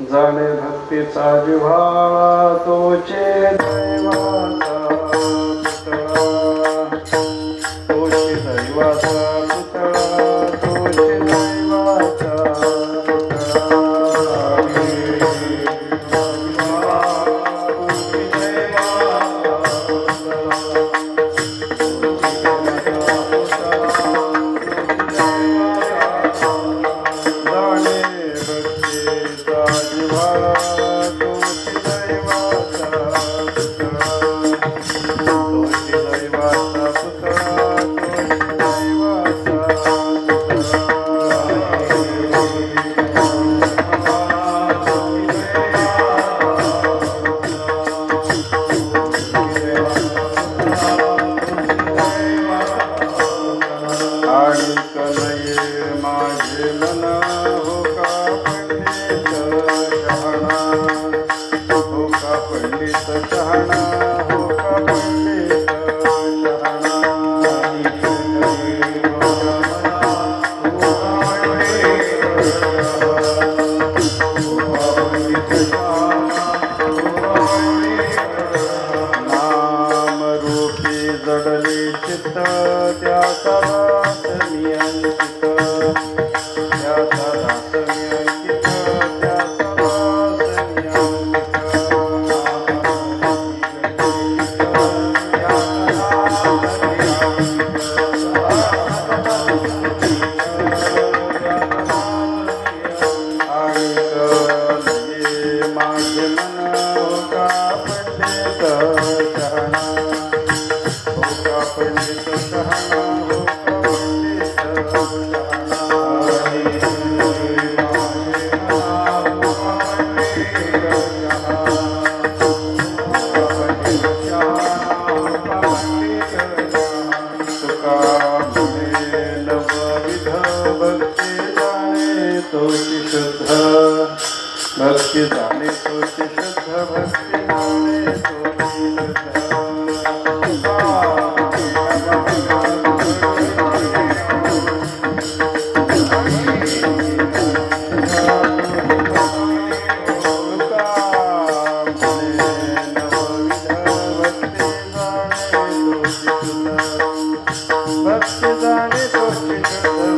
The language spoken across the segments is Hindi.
जाणे भक्तीचा जिव्हाळा तोचे दैवाचा पुतळा, तोचे दैवाचा पुतळा, तोचे दैवाचा जडले चित्त त्याचा दास मी अंकित, त्याचा दास मी अंकित, त्याचा दास मी माझे मन का पंडित शहाणा, पंडित शहाणा, पंडित तुका म्हणे नवविध भक्ती जाणे तोची शुद्ध, भक्ती जाणे तोची शुद्ध, भक्ती जाणे तोची शुद्ध.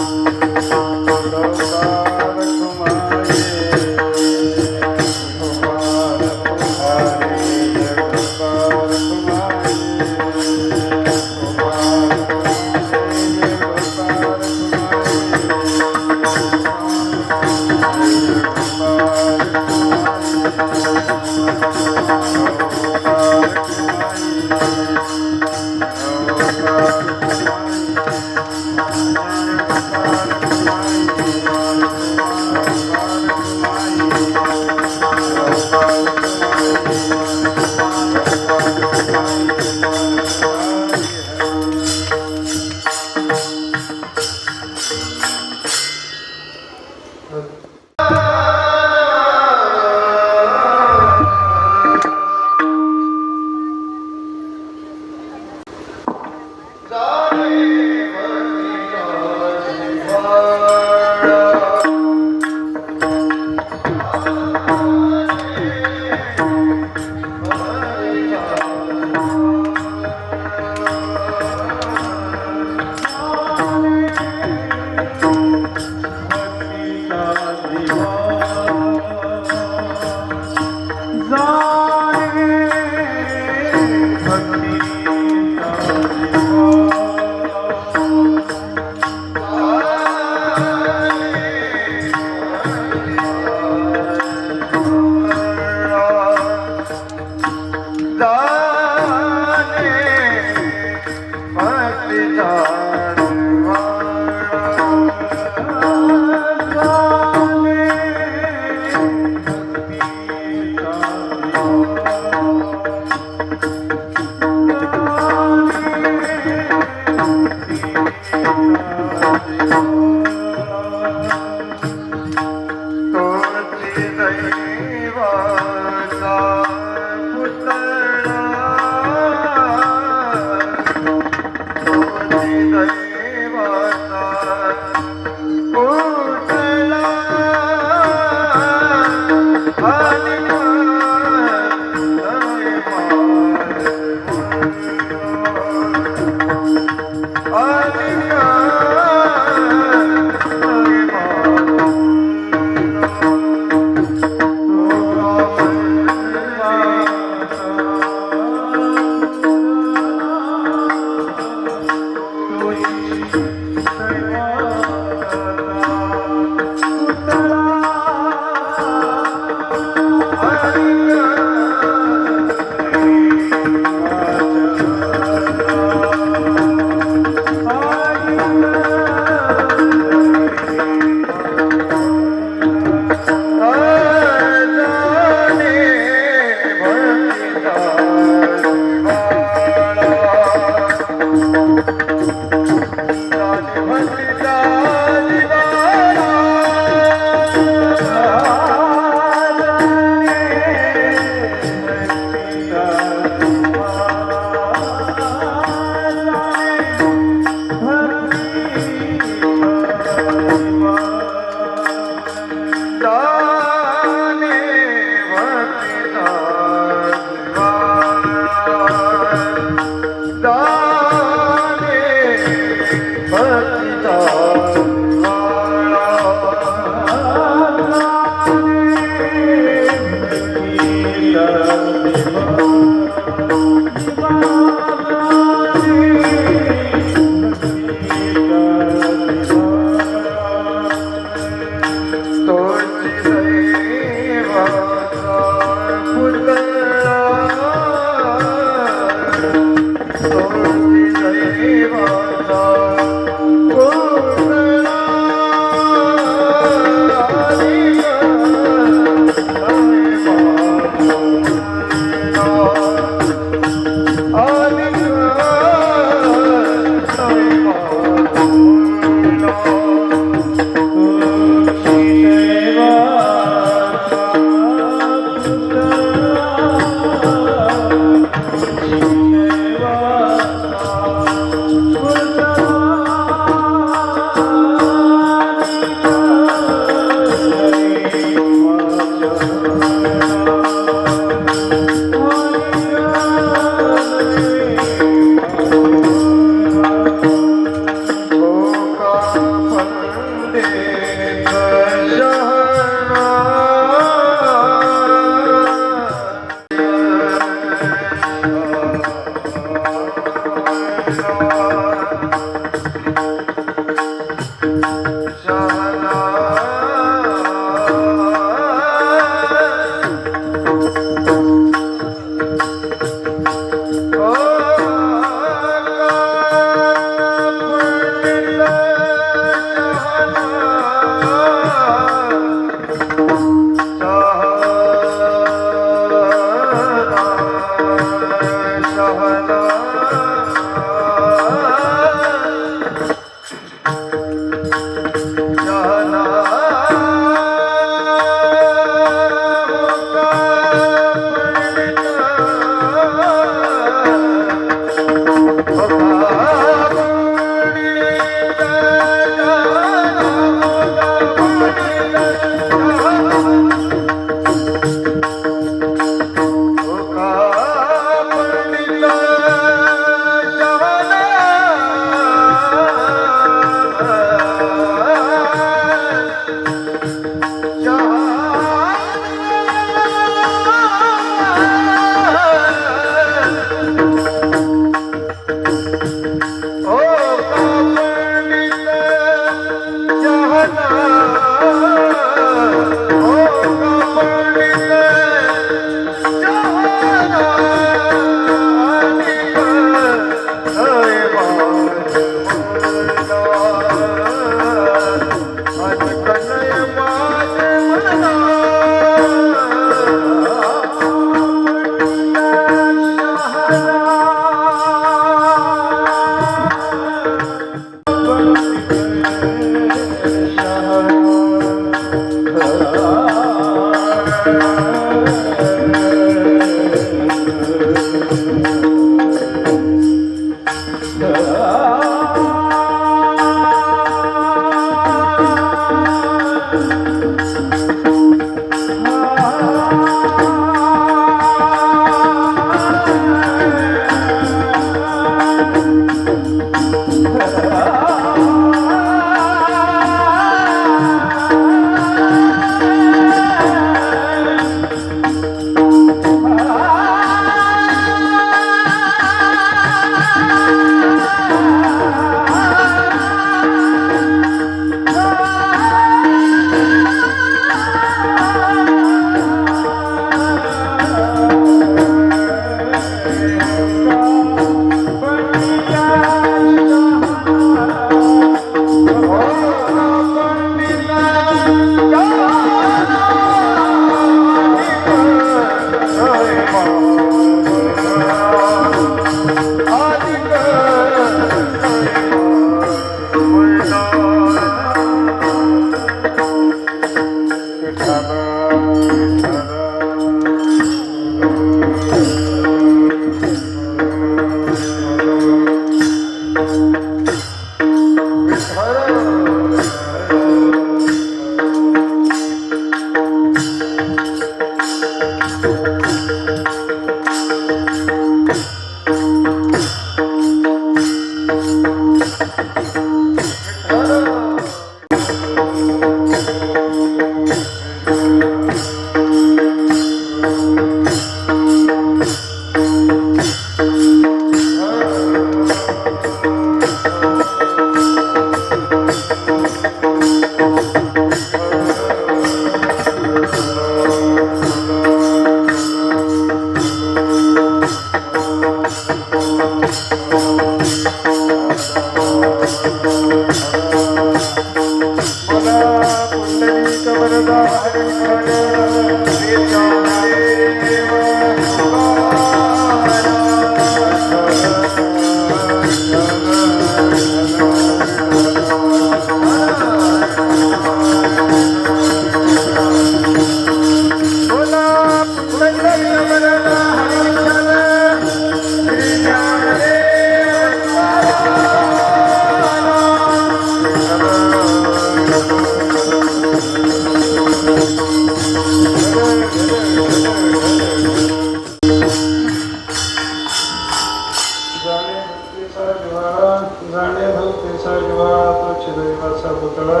जाणे भक्तीचा जिव्हाळा तोच दैवाचा पुतळा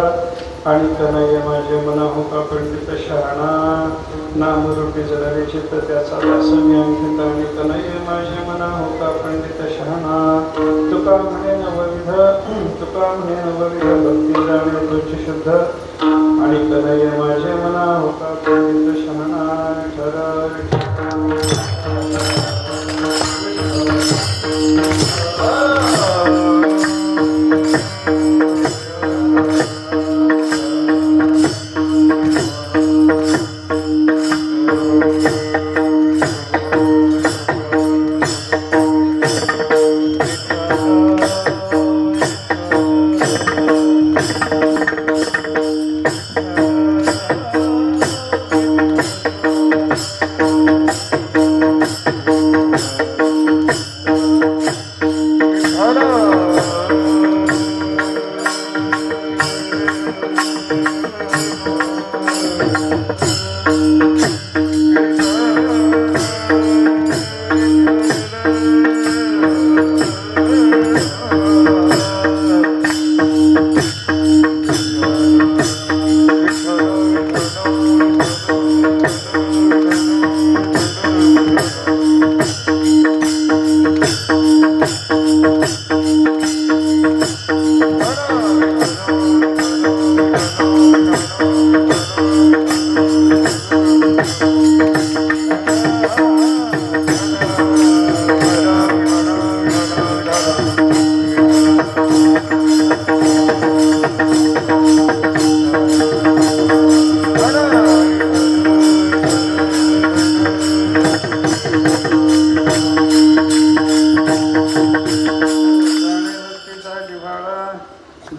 आणि कनय्य माझे मना हो का पंडित शहाणा नामरूपी जडले चित्त त्याचा दास मी अंकित आणि कनय्य माझे मना हो का पंडित शहाणा तुका म्हणे नवविध भक्ती जाणे तोच शुद्ध आणि कनय्य माझे मना हो का पंडित शहाणा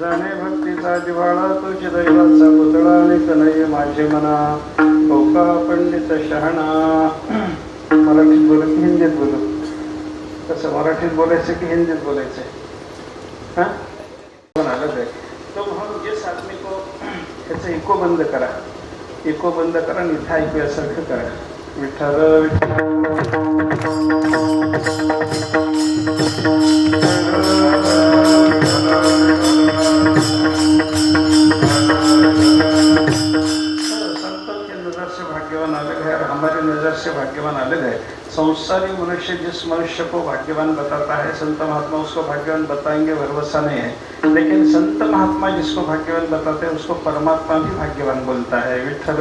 जाणे भक्तीचा जिव्हाळा तुझ दैवाचा पुतळा आणि कनय्य माझे मना ओका पंडित शहाणा. मराठीत बोलू की हिंदीत बोलू? कसं मराठीत बोलायचं की हिंदीत बोलायचं? हां पण आलं आहे तो म्हणून जिस आदमी को त्याचं इको बंद करा, इको बंद करा आणि इथं ऐकूयासारखं करा. विठ्ठल भाग्यवान अलग है और हमारी नज़र से भाग्यवान अलग है. संसारी मनुष्य जिस मनुष्य को भाग्यवान बताता है संत महात्मा उसको भाग्यवान बताएंगे भरोसा नहीं है, लेकिन संत महात्मा जिसको भाग्यवान बताते हैं उसको परमात्मा भी भाग्यवान बोलता है. विठ्ठल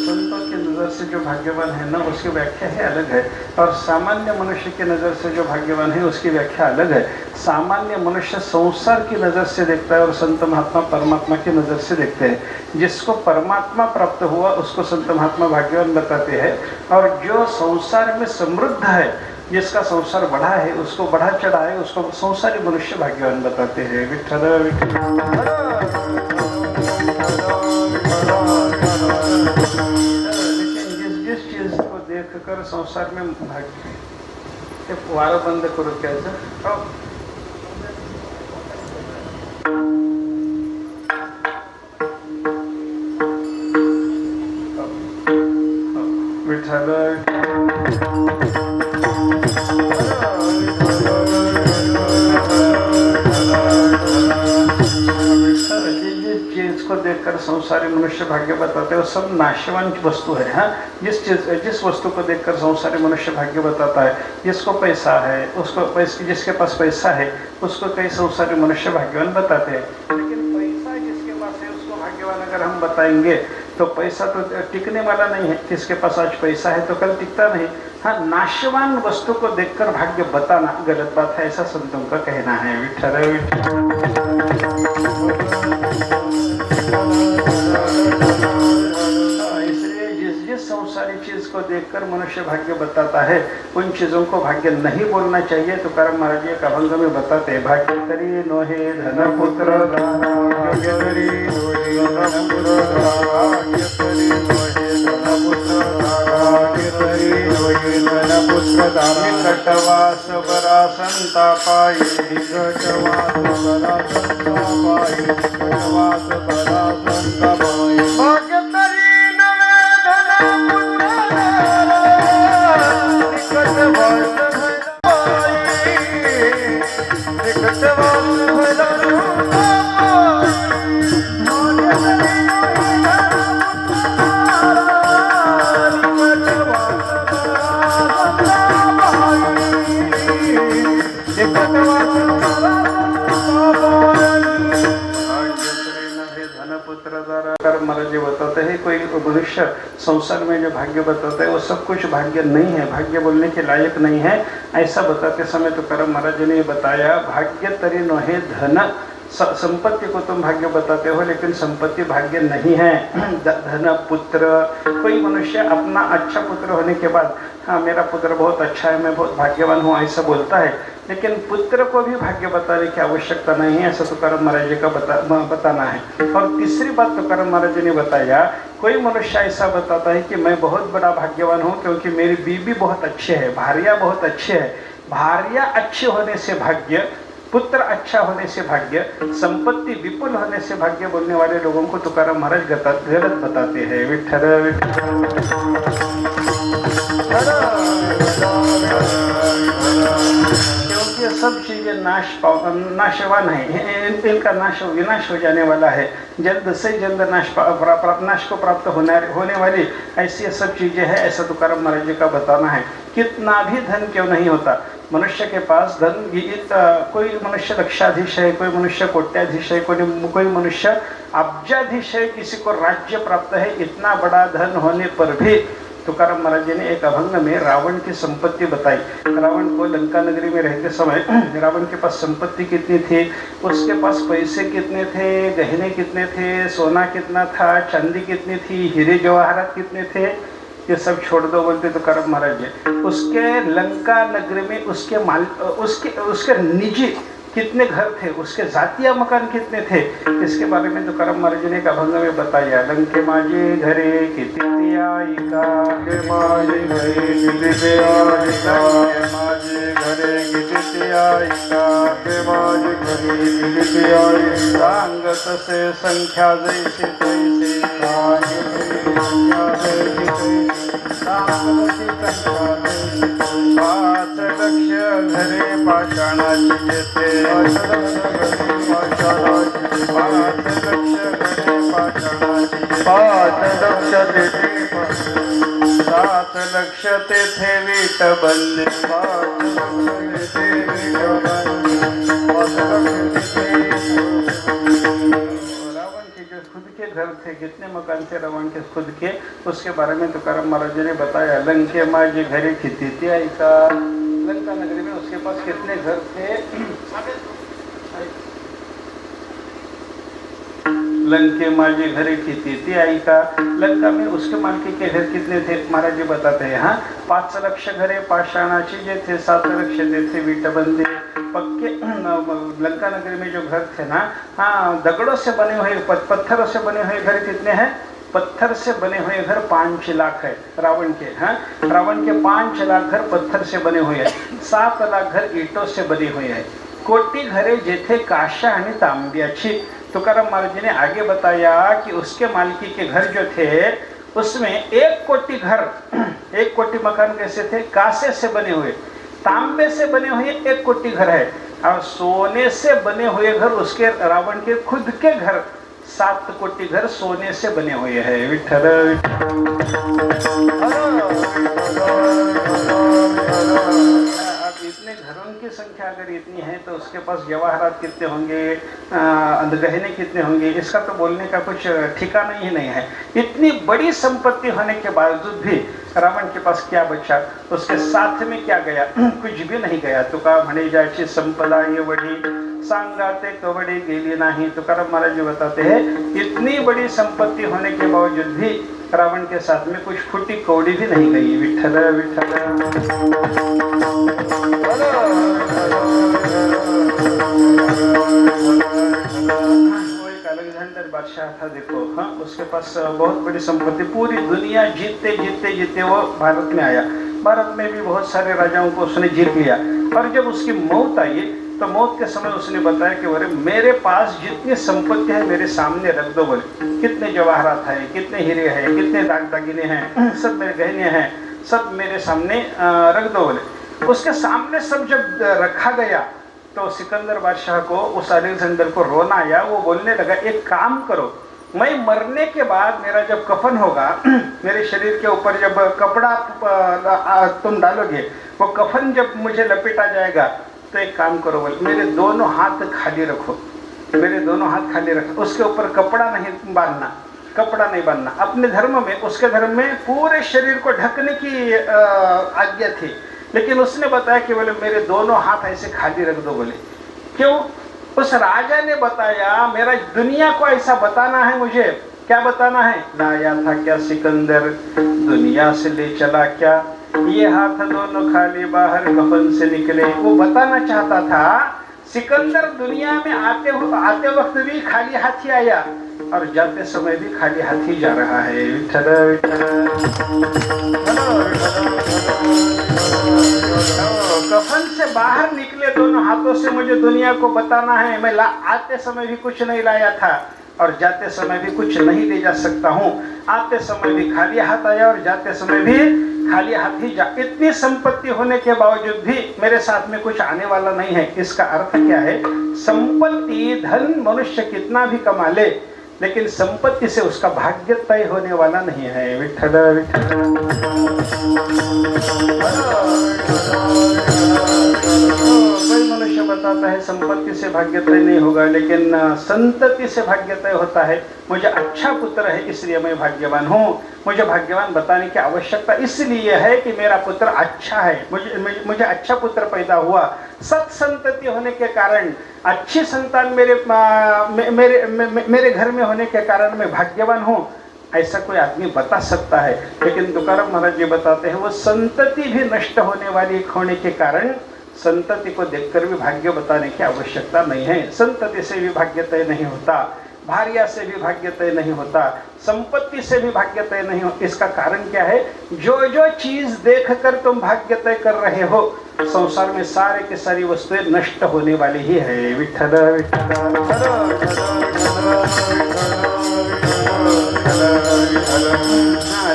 संतों की नज़र से जो भाग्यवान है ना उसकी व्याख्या है अलग है, और सामान्य मनुष्य की नज़र से जो भाग्यवान है उसकी व्याख्या अलग है. सामान्य मनुष्य संसार की नज़र से देखता है और संत महात्मा परमात्मा की नज़र से देखते हैं. जिसको परमात्मा प्राप्त हुआ उसको संत महात्मा भाग्यवान बताते हैं, और जो संसार में समृद्ध है जिसका संसार बढ़ा है उसको बढ़ा चढ़ा है उसको संसारी मनुष्य भाग्यवान बताते हैं. विठ्ठल लेकिन जिस चीज को देखकर संसार में भाग्य ते वारं बंद करू त्याचं विठ्ठल चीज को देखकर संसारी मनुष्य भाग्य बताते हैं वो सब नाशवान वस्तु है. हाँ जिस वस्तु को देखकर संसारी मनुष्य भाग्य बताता है, जिसको पैसा है उसको जिसके पास पैसा है उसको कई संसारी मनुष्य भाग्यवान बताते हैं. लेकिन पैसा जिसके पास है उसको भाग्यवान अगर हम बताएंगे तो पैसा तो टिकने वाला नहीं है. जिसके पास आज पैसा है तो कल टिकता नहीं. हाँ नाशवान वस्तु को देखकर भाग्य बताना गलत बात है, ऐसा संतों का कहना है. विठ्ठल इसलिए जिस संसारी चीज को देखकर मनुष्य भाग्य बताता है उन चीजों को भाग्य नहीं बोलना चाहिए. तो तुकाराम महाराज एक अभंग में बताते हैं, भाग्य करी नोहे धन पुत्र कटवास बरा संतापाई कटवास बरा संतापाई कटवास बरा संतापाई भाग्य तरी नवे धन पुत्र तुकाराम महाराज जी बताते हैं कोई मनुष्य संसार में जो भाग्य बताता है वो सब कुछ भाग्य नहीं है, भाग्य बोलने के लायक नहीं है। ऐसा बताते समय तुकाराम महाराज जी ने बताया भाग्य तरी नोहे धन, संपत्ति को तुम भाग्य बताते हो लेकिन संपत्ति भाग्य नहीं है। धन पुत्र, कोई मनुष्य अपना अच्छा पुत्र होने के बाद हाँ मेरा पुत्र बहुत अच्छा है, मैं बहुत भाग्यवान हूँ ऐसा बोलता है, लेकिन पुत्र को भी भाग्य बताने की आवश्यकता नहीं है, ऐसा तुकाराम महाराज जी का बताना है। और तीसरी बात तुकाराम महाराज जी ने बताया कोई मनुष्य ऐसा बताता है कि मैं बहुत बड़ा भाग्यवान हूँ क्योंकि मेरी बीवी बहुत अच्छे है, भार्या बहुत अच्छे है। भार्या अच्छे होने से भाग्य, पुत्र अच्छा होने से भाग्य, संपत्ति विपुल होने से भाग्य बोलने वाले लोगों को तुकाराम महाराज गलत बताते हैं। विठ्ठल क्योंकि सब चीजें नाशवान है, इनका विनाश हो जाने वाला है, जल्द से जल्द नाश को प्राप्त होने वाली ऐसी सब चीजें हैं, ऐसा तुकाराम महाराज जी का बताना है। कितना भी धन क्यों नहीं होता, मनुष्य के पास धन कोई मनुष्य लक्षाधीश है, कोई मनुष्य कोट्याधीश है, कोई मनुष्य अब्जाधीश है, किसी को राज्य प्राप्त है, इतना बड़ा धन होने पर भी तुकाराम महाराज जी ने एक अभंग में रावण की संपत्ति बताई। रावण को लंका नगरी में रहते समय रावण के पास संपत्ति कितनी थी, उसके पास पैसे कितने थे, गहने कितने थे, सोना कितना था, चांदी कितनी थी, हीरे जवाहरात कितने थे, ये सब छोड़ दो बोलते तुकाराम महाराज जी। उसके लंका नगरी में उसके निजी कितने घर थे, उसके जातीय मकान कितने थे, इसके बारे में तुकाराम महाराज जी ने एक अभंग में बताया। लंके माझे घरे किती आईका, माझे घरे किती आईका, माझे घरे किती आईका, माझे घरे किती आईका, सांग तसे संख्या जैसे तैसे, पाच लक्ष घरे पाषाणाची येते, सात लक्ष तेथे वीट बंदी, रावण के जो खुद के घर थे, कितने मकान थे रावण के खुद के, उसके बारे में तुकाराम महाराज जी ने बताया। लंके माझे घरे किती ऐका, लंका नगरी में उसके पास कितने घर थे, लंके माझे घरे किती ऐका, लंका में उसके मालकी के घर कितने थे महाराज जी बताते हैं। हाँ 5 लक्ष घरे पाषाणाची जे थे, 7 लक्ष थे वीटबंदी, पक्के लंका नगरी में जो घर थे ना, हाँ दगड़ों से बने हुए, पत्थरों से बने हुए घर कितने हैं, पत्थर से बने हुए घर 5 लाख है रावण के। हाँ रावण के 5 लाख घर पत्थर से बने हुए हैं, 7 लाख घर ईंटों से बने हुए हैं। कोटी घरे जेथे काशा आणि तांब्याची, तुकाराम महाराज जी ने आगे बताया कि उसके मालकी के घर जो थे उसमें 1 कोटी घर, 1 कोटी मकान कैसे थे, कांसे से बने हुए, तांबे से बने हुए 1 कोटी घर है, और सोने से बने हुए घर उसके रावण के खुद के घर 7 कोटी घर सोने से बने हुए हैं। विठ्ठल अब इतने घरों की संख्या अगर इतनी है तो उसके पास जवाहरात कितने होंगे, गहने कितने होंगे, इसका तो बोलने का कुछ ठिकाना ही नहीं है। इतनी बड़ी संपत्ति होने के बावजूद भी रावण के पास क्या बचा, उसके साथ में क्या गया, कुछ भी नहीं गया। तुका म्हणे जायची संपदा एवढी, सांगाते कवडी गेली नाही। तुकाराम महाराज जी बताते हैं इतनी बड़ी संपत्ति होने के बावजूद भी रावण के साथ में कुछ फूटी कौड़ी भी नहीं गई। विठ्ठल विठ्ठल अलेक्जेंडर बादशाह था, देखो हाँ उसके पास बहुत बड़ी संपत्ति, पूरी दुनिया जीतते जीतते जीतते वो भारत में आया। भारत में भी बहुत सारे राजाओं को उसने जीत लिया, और जब उसकी मौत आई तो मौत के समय उसने बताया कि अरे मेरे पास जितनी संपत्ति है मेरे सामने रख दो। बोले कितने जवाहरात है, कितने हीरे हैं, कितने दागिने हैं, सब मेरे गहने हैं, सब मेरे सामने रख दो। बोले उसके सामने सब जब रखा गया तो सिकंदर बादशाह को, उस अलेक्जेंडर को रोना आया। वो बोलने लगा एक काम करो, मैं मरने के बाद मेरा जब कफन होगा, मेरे शरीर के ऊपर जब कपड़ा तुम डालोगे, वो कफन जब मुझे लपेटा जाएगा तो एक काम करो, बोले मेरे दोनों हाथ खाली रखो, मेरे दोनों हाथ खाली रखो, उसके ऊपर कपड़ा नहीं बांधना, कपड़ा नहीं बांधना। अपने धर्म में, उसके धर्म में पूरे शरीर को ढकने की आज्ञा थी, लेकिन उसने बताया कि बोले मेरे दोनों हाथ ऐसे खाली रख दो। बोले क्यों? उस राजा ने बताया मेरा दुनिया को ऐसा बताना है, मुझे क्या बताना है? लाया था क्या सिकंदर दुनिया से ले चला क्या, ये हाथ दोनों खाली बाहर कफन से निकले। वो बताना चाहता था सिकंदर दुनिया में आते वक्त भी खाली हाथ ही आया और जाते समय भी खाली हाथ ही जा रहा है। विठ्ठल विठ्ठल। कफन से बाहर निकले दोनों हाथों से मुझे दुनिया को बताना है, मैं आते समय भी कुछ नहीं लाया था और जाते समय भी कुछ नहीं ले जा सकता हूँ। आते समय भी खाली हाथ आया और जाते समय भी खाली हाथ ही जा। इतनी संपत्ति होने के बावजूद भी मेरे साथ में कुछ आने वाला नहीं है। इसका अर्थ क्या है? संपत्ति, धन मनुष्य कितना भी कमा ले, लेकिन संपत्ति से उसका भाग्य तय होने वाला नहीं है। विठ्ठल विठ्ठल। कोई मनुष्य बताता है संपत्ति से भाग्य तय नहीं होगा, लेकिन संतति से भाग्य तय होता है। मुझे अच्छा पुत्र है इसलिए मैं भाग्यवान हूँ। मुझे भाग्यवान बताने की आवश्यकता इसलिए है कि मेरा पुत्र अच्छा है, मुझे अच्छा पुत्र पैदा हुआ। सत्संतति होने के कारण, अच्छी संतान मेरे घर में होने के कारण मैं भाग्यवान हूँ, ऐसा कोई आदमी बता सकता है। लेकिन तुकाराम महाराज जी बताते हैं वो संतति भी नष्ट होने वाली होने के कारण संतति को देखकर भी भाग्य बताने की आवश्यकता नहीं है। संतति से भी भाग्य तय नहीं होता, भार्या से भी भाग्य तय नहीं होता, संपत्ति से भी भाग्य तय नहीं होता। इसका कारण क्या है? जो जो चीज देखकर तुम भाग्य तय कर रहे हो, संसार में सारे के सारी वस्तुएं नष्ट होने वाली ही है। विठ्ठल विठ्ठल।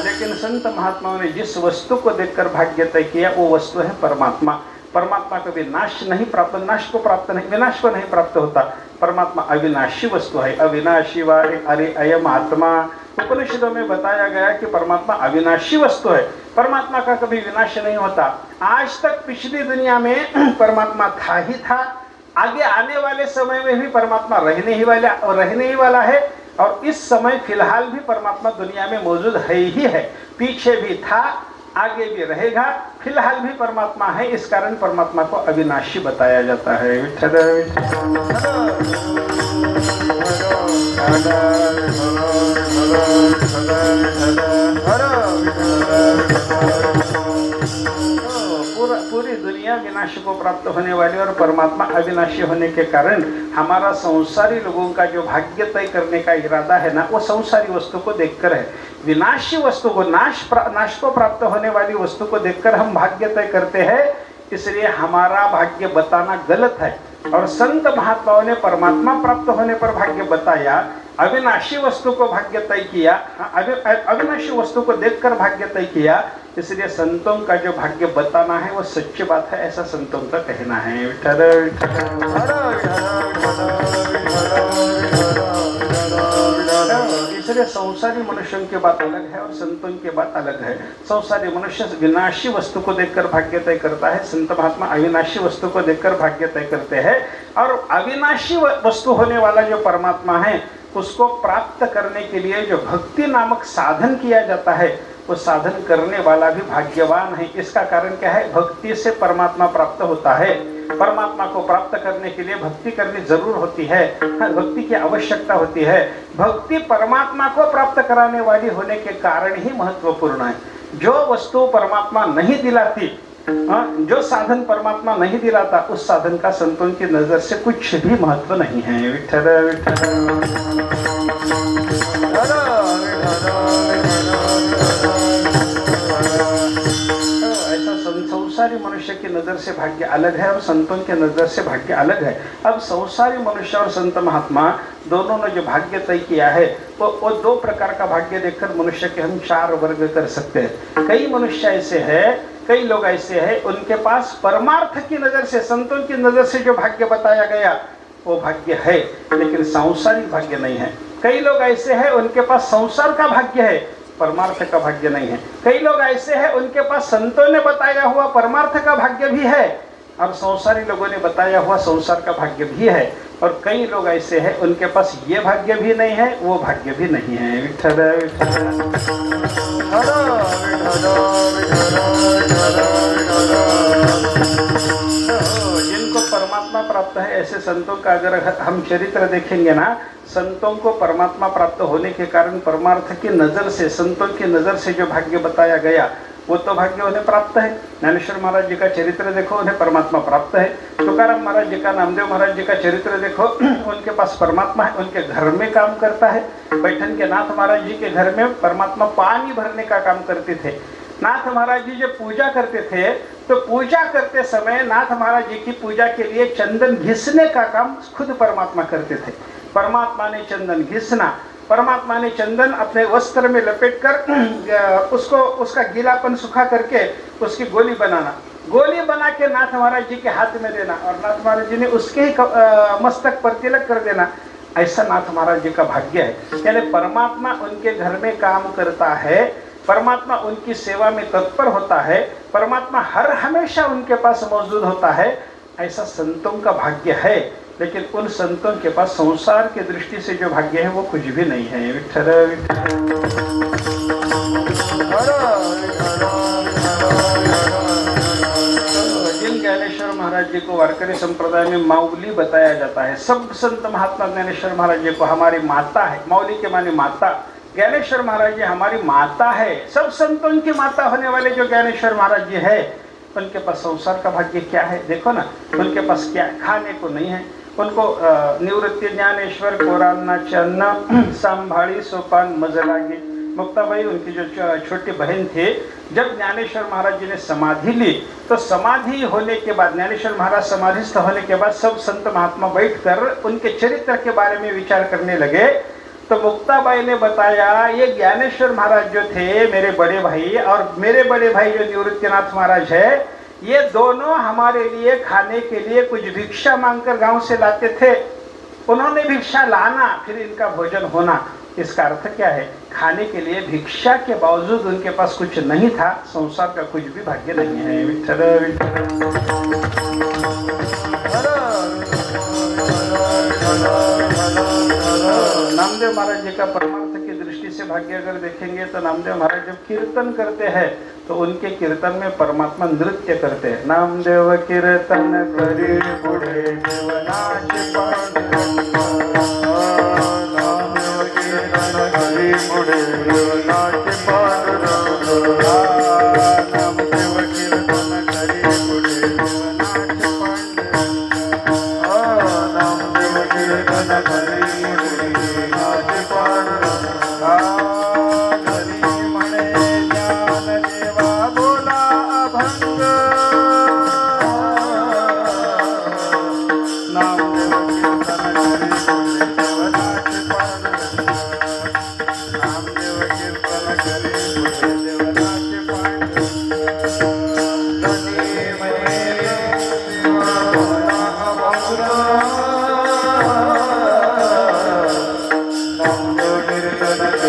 लेकिन संत महात्माओं ने जिस वस्तु को देखकर भाग्य तय किया वो वस्तु है परमात्मा। परमात्मा कभी नाश नहीं प्राप्त, नाश को प्राप्त नहीं, विनाश को नहीं प्राप्त होता। परमात्मा अविनाशी वस्तु है। अविनाशी वा अरे अयम आत्मा, उपनिषदों में बताया गया कि परमात्मा अविनाशी वस्तु है। परमात्मा का कभी विनाश नहीं होता। आज तक पिछली दुनिया में परमात्मा था ही था, आगे आने वाले समय में भी परमात्मा रहने ही वाला है। और इस समय फिलहाल भी परमात्मा दुनिया में मौजूद है ही है, पीछे भी था, आगे भी रहेगा, फिलहाल भी परमात्मा है। इस कारण परमात्मा को अविनाशी बताया जाता है। विठ्ठल पूरी दुनिया विनाश को प्राप्त होने वाली और परमात्मा अविनाशी होने के कारण हमारा संसारी लोगों का जो भाग्य तय करने का इरादा है ना, वो संसारी वस्तु को देखकर है। विनाशी वस्तु को, नाश को प्राप्त होने वाली वस्तु को देखकर हम भाग्य तय करते हैं, इसलिए हमारा भाग्य बताना गलत है। और संत महात्माओं ने परमात्मा प्राप्त होने पर भाग्य बताया, अविनाशी वस्तु को भाग्य तय किया, अविनाशी वस्तु को देखकर भाग्य तय किया। इसलिए संतों का जो भाग्य बताना है वो सच्ची बात है, ऐसा संतों का कहना है। इसलिए संसारी मनुष्यों की बात अलग है और संतों की बात अलग है। संसारी मनुष्य विनाशी वस्तु को देखकर भाग्य तय करता है, संत महात्मा अविनाशी वस्तु को देखकर भाग्य तय करते हैं। और अविनाशी वस्तु होने वाला जो परमात्मा है उसको प्राप्त करने के लिए जो भक्ति नामक साधन किया जाता है, वो साधन करने वाला भी भाग्यवान है। इसका कारण क्या है? भक्ति से परमात्मा प्राप्त होता है। परमात्मा को प्राप्त करने के लिए भक्ति करनी जरूर होती है, भक्ति की आवश्यकता होती है। भक्ति परमात्मा को प्राप्त कराने वाली होने के कारण ही महत्वपूर्ण है। जो वस्तु परमात्मा नहीं दिलाती, जो साधन परमात्मा नहीं दिलाता, उस साधन का संतों की नजर से कुछ भी महत्व नहीं है। विठ्ठल विठ्ठल। संसारी मनुष्य की नजर से भाग्य अलग है और संतों के नजर से भाग्य अलग है। अब संसारी मनुष्य और संत महात्मा दोनों ने जो भाग्य तय किया है वो दो प्रकार का भाग्य देखकर मनुष्य के हम चार वर्ग कर सकते हैं। कई मनुष्य ऐसे हैं, कई लोग ऐसे हैं, उनके पास परमार्थ की नजर से, संतों की नजर से जो भाग्य बताया गया वो भाग्य है, लेकिन सांसारिक भाग्य नहीं है। कई लोग ऐसे हैं उनके पास संसार का भाग्य है, परमार्थ का भाग्य नहीं है। कई लोग ऐसे हैं उनके पास संतों ने बताया हुआ परमार्थ का भाग्य भी है, और संसारी लोगों ने बताया हुआ संसार का भाग्य भी है, और कई लोग ऐसे हैं उनके पास ये भाग्य भी नहीं है, वो भाग्य भी नहीं है। विठ्ठल जिनको परमात्मा प्राप्त है ऐसे संतों का अगर हम चरित्र देखेंगे ना, संतों को परमात्मा प्राप्त होने के कारण परमार्थ की नज़र से, संतों की नज़र से जो भाग्य बताया गया वो तो भाग्य उन्हें प्राप्त है। ज्ञानेश्वर महाराज जी का चरित्र देखो, उन्हें परमात्मा प्राप्त है। तुकाराम महाराज जी का, नामदेव महाराज जी का चरित्र देखो, उनके पास परमात्मा है, उनके घर में काम करता है। पैठन के नाथ महाराज जी के घर में परमात्मा पानी भरने का काम करते थे। नाथ महाराज जी जब पूजा करते थे तो पूजा करते समय नाथ महाराज जी की पूजा के लिए चंदन घिसने का काम खुद परमात्मा करते थे। परमात्मा ने चंदन घिसना, परमात्मा ने चंदन अपने वस्त्र में लपेटकर उसको, उसका गीलापन सुखा करके उसकी गोली बनाना, गोली बना के नाथ महाराज जी के हाथ में देना और नाथ महाराज जी ने उसके ही मस्तक पर तिलक कर देना। ऐसा नाथ महाराज जी का भाग्य है। यानी परमात्मा उनके घर में काम करता है, परमात्मा उनकी सेवा में तत्पर होता है, परमात्मा हर हमेशा उनके पास मौजूद होता है। ऐसा संतों का भाग्य है। लेकिन उन संतों के पास संसार की दृष्टि से जो भाग्य है वो कुछ भी नहीं है। विठ्ठल जिन ज्ञानेश्वर महाराज जी को वारकरी संप्रदाय में माऊली बताया जाता है, सब संत महात्मा ज्ञानेश्वर महाराज जी को हमारी माता है। माऊली के माने माता, ज्ञानेश्वर महाराज जी हमारी माता है। सब संतों की माता होने वाले जो ज्ञानेश्वर महाराज जी है, उनके पास संसार का भाग्य क्या है? देखो ना, उनके पास क्या खाने को नहीं है। उनको निवृत्ति ज्ञानेश्वर कोरान्नाचे अन्न सांभाळी सोपान मज लागे। मुक्ताबाई उनकी जो छोटी बहन थे, जब ज्ञानेश्वर महाराज जी ने समाधि ली तो समाधि होने के बाद, ज्ञानेश्वर महाराज समाधिस्थ होने के बाद सब संत महात्मा बैठकर उनके चरित्र के बारे में विचार करने लगे। तो मुक्ताबाई ने बताया, ये ज्ञानेश्वर महाराज जो थे मेरे बड़े भाई, और मेरे बड़े भाई जो निवृत्तिनाथ महाराज है, ये दोनों हमारे लिए खाने के लिए कुछ भिक्षा मांगकर गांव से लाते थे। उन्होंने भिक्षा लाना, फिर इनका भोजन होना। इसका अर्थ क्या है? खाने के लिए भिक्षा के बावजूद उनके पास कुछ नहीं था। संसार का कुछ भी भाग्य नहीं है। विठ्ठल नामदेव महाराज जी का परमार्थ की दृष्टि से भाग्य अगर देखेंगे तो नामदेव महाराज जब कीर्तन करते हैं तो उनके कीर्तन में परमात्मा नृत्य करते हैं। नामदेव कीर्तन करी पुढे देवनाचे नामदेव कीर्तन करी पुढे देवनाचे नामदेव कीर्तन करी पुढे देवनाचे नामदेव कीर्तन करी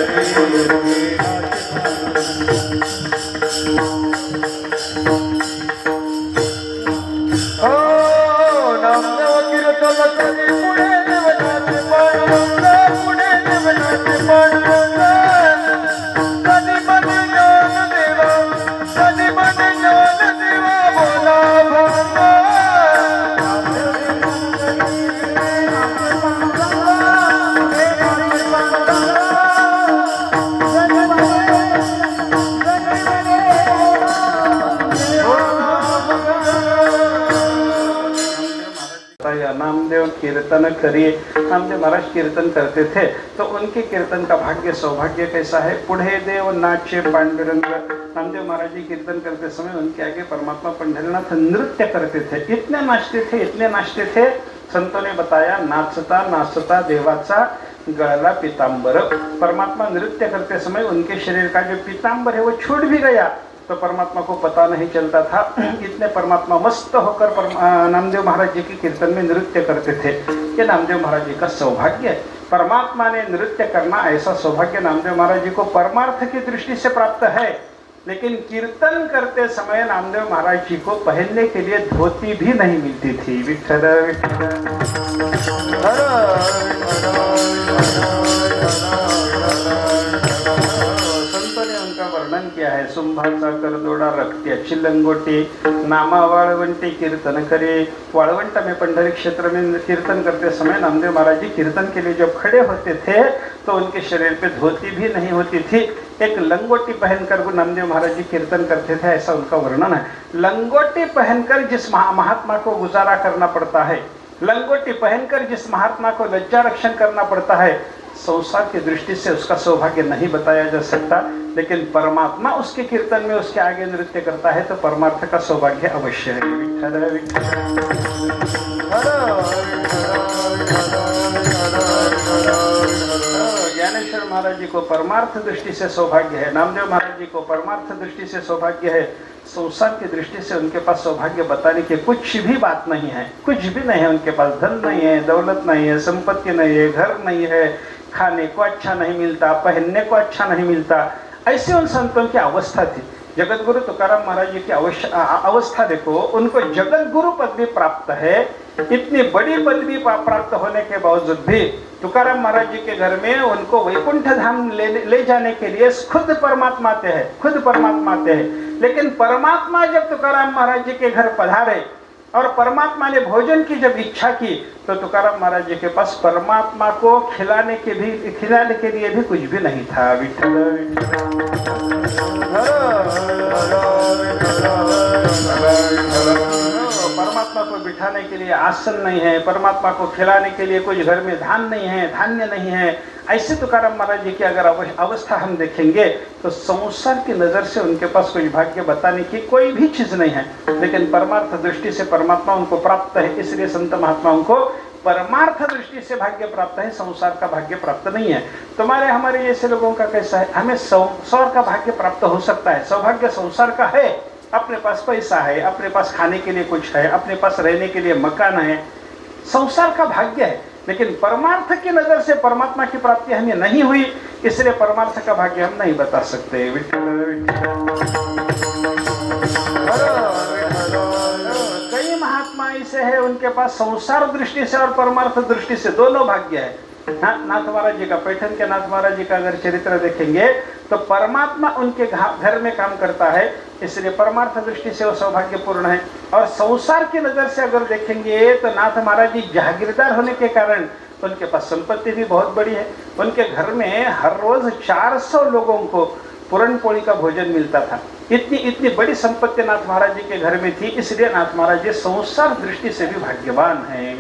कीर्तन करिए। नामदेव महाराज कीर्तन करते थे तो उनके कीर्तन का भाग्य सौभाग्य कैसा है? पुढे देव नाचे पांडुरंग। नामदेव महाराज जी कीर्तन करते समय उनके आगे परमात्मा पंढरीनाथ नृत्य करते थे। इतने नाचते थे, इतने नाचते थे, संतों ने बताया नाचता नाचता देवाचा गळला पीतांबर। परमात्मा नृत्य करते समय उनके शरीर का जो पीतांबर है वो छूट भी गया तो परमात्मा को पता नहीं चलता था। इतने परमात्मा मस्त होकर नामदेव महाराज जी के कीर्तन में नृत्य करते थे। ये नामदेव महाराज जी का सौभाग्य है। परमात्मा ने नृत्य करना, ऐसा सौभाग्य नामदेव महाराज जी को परमार्थ की दृष्टि से प्राप्त है। लेकिन कीर्तन करते समय नामदेव महाराज जी को पहनने के लिए धोती भी नहीं मिलती थी। विठ्ठल संतों ने उनका वर्णन किया है। सुंभाचा करदोडा रक्त्याची लंगोटी, नामा वाळवंटी कीर्तन करे। वाळवंट में पंढरी क्षेत्र में कीर्तन करते समय नामदेव महाराज जी कीर्तन के लिए जब खड़े होते थे तो उनके शरीर पे धोती भी नहीं होती थी, एक लंगोटी पहनकर वो नामदेव महाराज जी कीर्तन करते थे, ऐसा उनका वर्णन है। लंगोटी पहनकर जिस महात्मा को गुजारा करना पड़ता है, लंगोटी पहनकर जिस महात्मा को लज्जा रक्षण करना पड़ता है, संसार की दृष्टि से उसका सौभाग्य नहीं बताया जा सकता, लेकिन परमात्मा उसके कीर्तन में उसके आगे नृत्य करता है तो परमार्थ का सौभाग्य अवश्य है। विठ्ठल ज्ञानेश्वर महाराज जी को परमार्थ दृष्टि से सौभाग्य है, नामदेव महाराज जी को परमार्थ दृष्टि से सौभाग्य है। संसार की दृष्टि से उनके पास सौभाग्य बताने की कुछ भी बात नहीं है, कुछ भी नहीं है उनके पास। धन नहीं है, दौलत नहीं है, संपत्ति नहीं है, घर नहीं है, खाने को अच्छा नहीं मिलता, पहनने को अच्छा नहीं मिलता। ऐसे उन संतों की अवस्था थी। जगत गुरु तुकाराम महाराज जी की अवस्था देखो, उनको जगत गुरु पदवी प्राप्त है। इतनी बड़ी पदवी प्राप्त होने के बावजूद भी तुकाराम महाराज जी के घर में उनको वैकुंठ धाम ले जाने के लिए खुद परमात्मा आते हैं, खुद परमात्मा आते हैं। लेकिन परमात्मा जब तुकाराम महाराज जी के घर पधारे और परमात्मा ने भोजन की जब इच्छा की तो तुकाराम महाराज जी के पास परमात्मा को खिलाने के लिए भी कुछ भी नहीं था। विठ्ठल परमात्मा को बिठाने के लिए आसन नहीं है, परमात्मा को खिलाने के लिए कुछ घर में धान नहीं है, धान्य नहीं है। ऐसे तुकाराम महाराज जी की अगर अवस्था हम देखेंगे तो संसार की नज़र से उनके पास कुछ भाग्य बताने की कोई भी चीज़ नहीं है, लेकिन परमार्थ दृष्टि से परमात्मा उनको प्राप्त है। इसलिए संत महात्माओं को परमार्थ दृष्टि से भाग्य प्राप्त है, संसार का भाग्य प्राप्त नहीं है। तुम्हारे हमारे जैसे लोगों का कैसा है, हमें संसार का भाग्य प्राप्त हो सकता है, सौभाग्य संसार का है। अपने पास पैसा है, अपने पास खाने के लिए कुछ है, अपने पास रहने के लिए मकान है, संसार का भाग्य है। लेकिन परमार्थ की नजर से परमात्मा की प्राप्ति हमें नहीं हुई, इसलिए परमार्थ का भाग्य हम नहीं बता सकते। कई महात्मा ऐसे हैं उनके पास संसार दृष्टि से और परमार्थ दृष्टि से दोनों भाग्य है। नाथ महाराज जी का, पैठन के नाथ महाराज जी का अगर चरित्र देखेंगे तो परमात्मा उनके घर में काम करता है, इसलिए परमार्थ दृष्टि से वो सौभाग्यपूर्ण है। और संसार की नजर से अगर देखेंगे तो नाथ महाराज जी जागीरदार होने के कारण उनके पास संपत्ति भी बहुत बड़ी है। उनके घर में हर रोज 400 लोगों को पूरण पोली का भोजन मिलता था। इतनी बड़ी संपत्ति नाथ महाराज जी के घर में थी, इसलिए नाथ महाराज जी संसार दृष्टि से भी भाग्यवान है।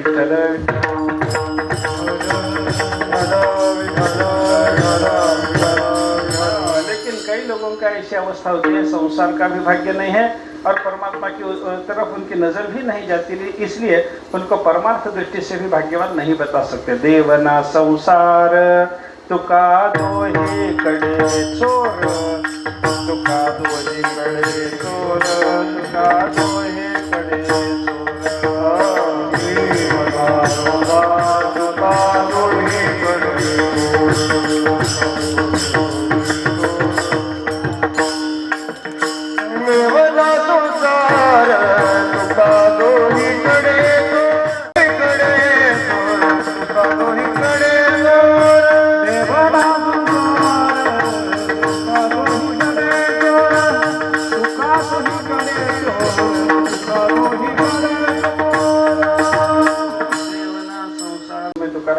लेकिन कई लोगों का ऐसी अवस्था होती है, संसार का भी भाग्य नहीं है और परमात्मा की तरफ उनकी नजर भी नहीं जाती, इसलिए उनको परमार्थ दृष्टि से भी भाग्यवान नहीं बता सकते। देवना संसार तुका दोहे कड़े चोर, तुका दोहे कड़े चोर, तुका दोहे कड़े चोर, तुका दोहे कड़े देवना संसार तुका दोहे कड़े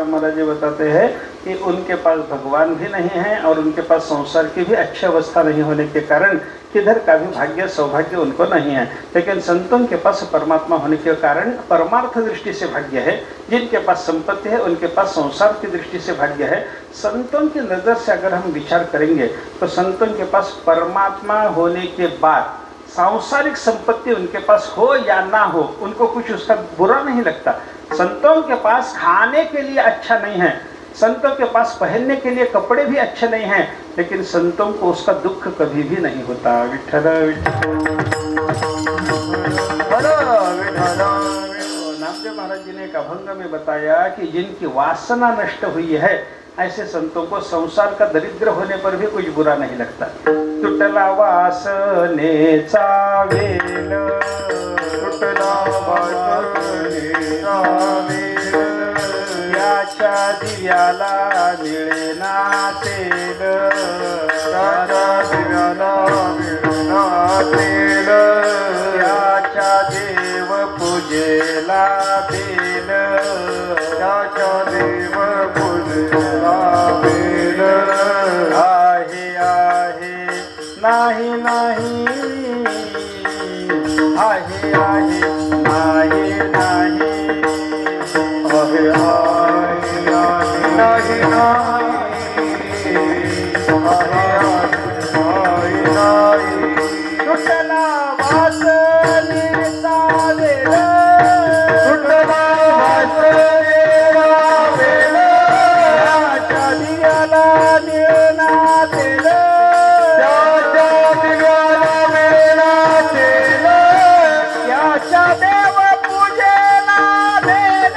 महाराज जी बताते हैं कि उनके पास भगवान भी नहीं है और उनके पास संसार की भी अच्छी अवस्था नहीं होने के कारण किधर का भी भाग्य सौभाग्य उनको नहीं है। लेकिन संतों के पास परमात्मा होने के कारण परमार्थ दृष्टि से भाग्य है। जिनके पास संपत्ति है उनके पास संसार की दृष्टि से भाग्य है। संतों की नज़र से अगर हम विचार करेंगे तो संतों के पास परमात्मा होने के बाद सांसारिक संपत्ति उनके पास हो या ना हो, उनको कुछ उसका बुरा नहीं लगता। संतों के पास खाने के लिए अच्छा नहीं है, संतों के पास पहनने के लिए कपड़े भी अच्छे नहीं हैं, लेकिन संतों को उसका दुख कभी भी नहीं होता। विठ्ठल नामदेव महाराज जी ने एक अभंग में बताया कि जिनकी वासना नष्ट हुई है ऐसे संतों को संसार का दरिद्र होने पर भी कुछ बुरा नहीं लगता। तुटला वासनेचा वेल, तुटला वासनेचा वेल, याच्या दिव्याला मिळेना तेल, त्याच्या दिव्याला मिळेना तेल, याच्या देव पूजेला बेल, त्याच्या देव पूजेला बेल, आहे आहे नाही नाही, आहे आहे नाही नाही, आहे आहे नाही नाही, आहे आहे नाही, तुटला वासनेचा वेल, तुटला वासनेचा वेल, याच्या दिव्याला मिळेना तेल, त्याच्या दिव्याला मिळेना तेल, याच्या देव पूजेला बेल,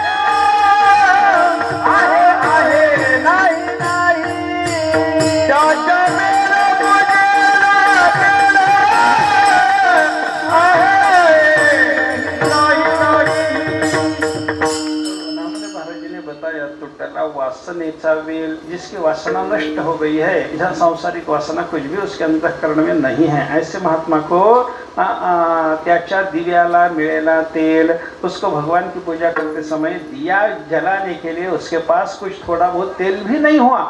आहे आहे नाही नाही, त्याच्या देव पूजेला बेल, आहे नाही नाही. नामदेव महाराज जी ने बताया टूटला वासनेचा वेल, जिसकी वासना नष्ट हो गई है, यह सांसारिक वासना कुछ भी उसके अंतःकरण में नहीं है, ऐसे महात्मा को त्याच्या दिव्याला मिलेला तेल, उसको भगवान की पूजा करते समय दिया जलाने के लिए उसके पास कुछ थोड़ा बहुत तेल भी नहीं हुआ,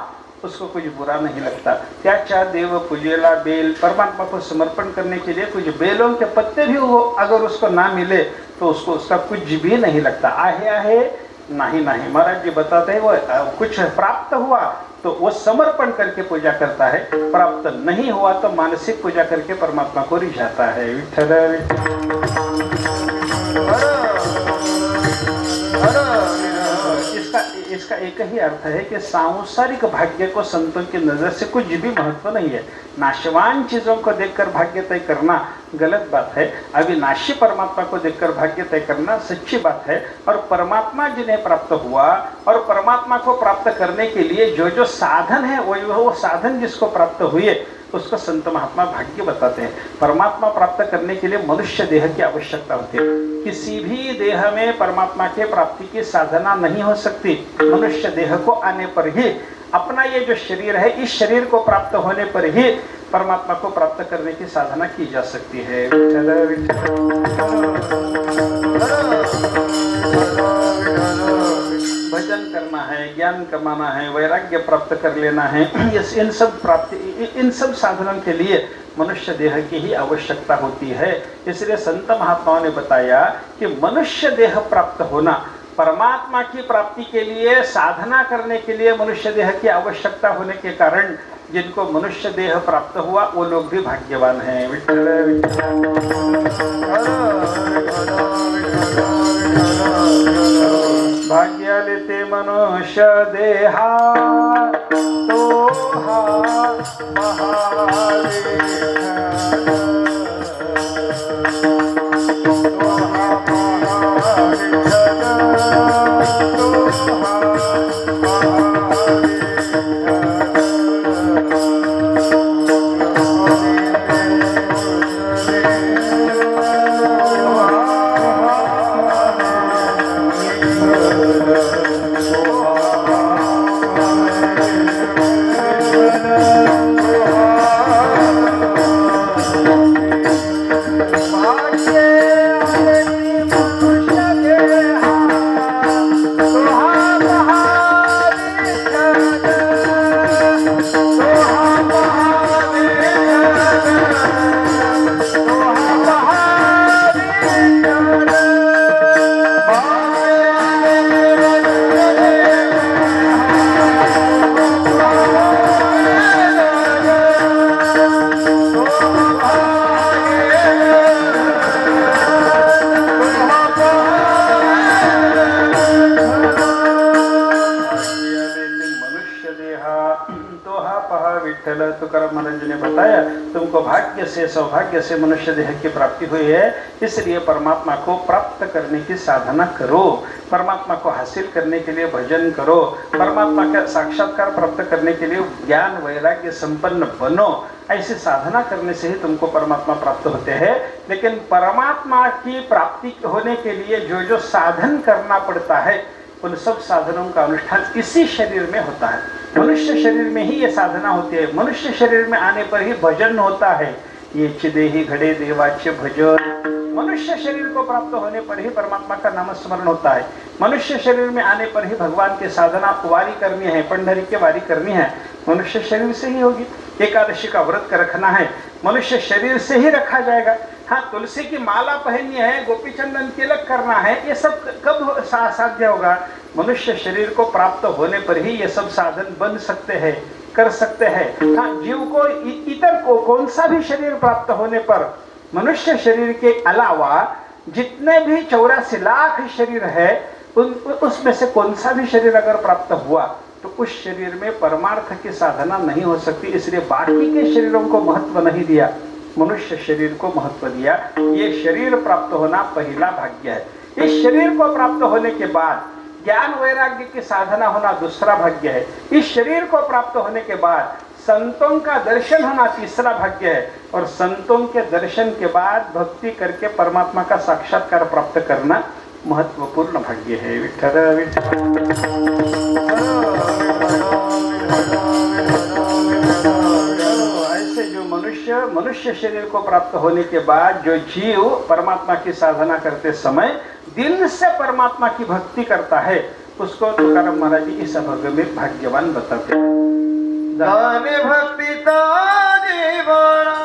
उसको कुछ बुरा नहीं लगता। त्याच्या देव पूजेला बेल, परमात्मा को समर्पण करने के लिए कुछ बेलों के पत्ते भी वो अगर उसको ना मिले तो उसको उसका कुछ भी नहीं लगता। आहे नहीं नहीं, महाराज जी बताते हैं वो कुछ प्राप्त हुआ तो वो समर्पण करके पूजा करता है, प्राप्त नहीं हुआ तो मानसिक पूजा करके परमात्मा को रिझाता है। विठ्ठल इसका एक ही अर्थ है कि सांसारिक भाग्य को संतों की नजर से कुछ भी महत्व नहीं है। नाशवान चीजों को देखकर भाग्य तय करना गलत बात है, अविनाशी परमात्मा को देखकर भाग्य तय करना सच्ची बात है। और परमात्मा जिन्हें प्राप्त हुआ और परमात्मा को प्राप्त करने के लिए जो जो साधन है वो साधन जिसको प्राप्त हुए उसको संत महात्मा भाग्य बताते हैं। परमात्मा प्राप्त करने के लिए मनुष्य देह की आवश्यकता होती है, किसी भी देह में परमात्मा के प्राप्ति की साधना नहीं हो सकती। मनुष्य देह को आने पर ही अपना ये जो शरीर है, इस शरीर को प्राप्त होने पर ही परमात्मा को प्राप्त करने की साधना की जा सकती है। भजन करना है, ज्ञान कमाना है, वैराग्य प्राप्त कर लेना है, इन सब साधनों के लिए मनुष्य देह की ही आवश्यकता होती है। इसलिए संत महात्माओं ने बताया कि मनुष्य देह प्राप्त होना, परमात्मा की प्राप्ति के लिए साधना करने के लिए मनुष्य देह की आवश्यकता होने के कारण जिनको मनुष्य देह प्राप्त हुआ वो लोग भी भाग्यवान हैं। भाग्याले ते मनुष्य देहा तो हा तुकाराम महाराज जी ने बताया तुमको भाग्य से सौभाग्य से मनुष्य देह की प्राप्ति हुई है, इसलिए परमात्मा को प्राप्त करने की साधना करो, परमात्मा को हासिल करने के लिए भजन करो, परमात्मा का साक्षात्कार प्राप्त करने के लिए ज्ञान वैराग्य संपन्न बनो। ऐसी साधना करने से ही तुमको परमात्मा प्राप्त होते हैं। लेकिन परमात्मा की प्राप्ति होने के लिए जो जो साधन करना पड़ता है, उन सब साधनों का अनुष्ठान इसी शरीर में होता है। मनुष्य शरीर में ही ये साधना होती है। मनुष्य शरीर में आने पर ही भजन होता है। ये चिदेही घड़े देवाच्य भजन। मनुष्य शरीर को प्राप्त होने पर ही परमात्मा का नाम स्मरण होता है। मनुष्य शरीर में आने पर ही भगवान की साधना वारी करनी है, पंडरी की वारी करनी है, मनुष्य शरीर से ही होगी। एकादशी का व्रत का रखना है, मनुष्य शरीर से ही रखा जाएगा। हाँ, तुलसी की माला पहननी है, गोपी चंदन तिलक करना है, ये सब कब साध्य होगा? मनुष्य शरीर को प्राप्त होने पर ही ये सब साधन बन सकते हैं, कर सकते हैं। हाँ, जीव को इतर को कौन सा भी शरीर प्राप्त होने पर मनुष्य शरीर के अलावा जितने भी 84 लाख शरीर है, उसमें से कौन सा भी शरीर अगर प्राप्त हुआ तो उस शरीर में परमार्थ की साधना नहीं हो सकती। इसलिए बाकी के शरीरों को महत्व नहीं दिया, मनुष्य शरीर को महत्व दिया। ये शरीर प्राप्त होना पहला भाग्य है। इस शरीर को प्राप्त होने के बाद ज्ञान वैराग्य की साधना होना दूसरा भाग्य है। इस शरीर को प्राप्त होने के बाद संतों का दर्शन होना तीसरा भाग्य है। और संतों के दर्शन के बाद भक्ति करके परमात्मा का साक्षात्कार प्राप्त करना महत्वपूर्ण भाग्य है। विठ्ठल ऐसे जो मनुष्य शरीर को प्राप्त होने के बाद जो जीव परमात्मा की साधना करते समय दिल से परमात्मा की भक्ति करता है, उसको तुकाराम महाराज जी इस भाग्य में भाग्यवान बताते हैं। दाने भक्ति ताने वाला,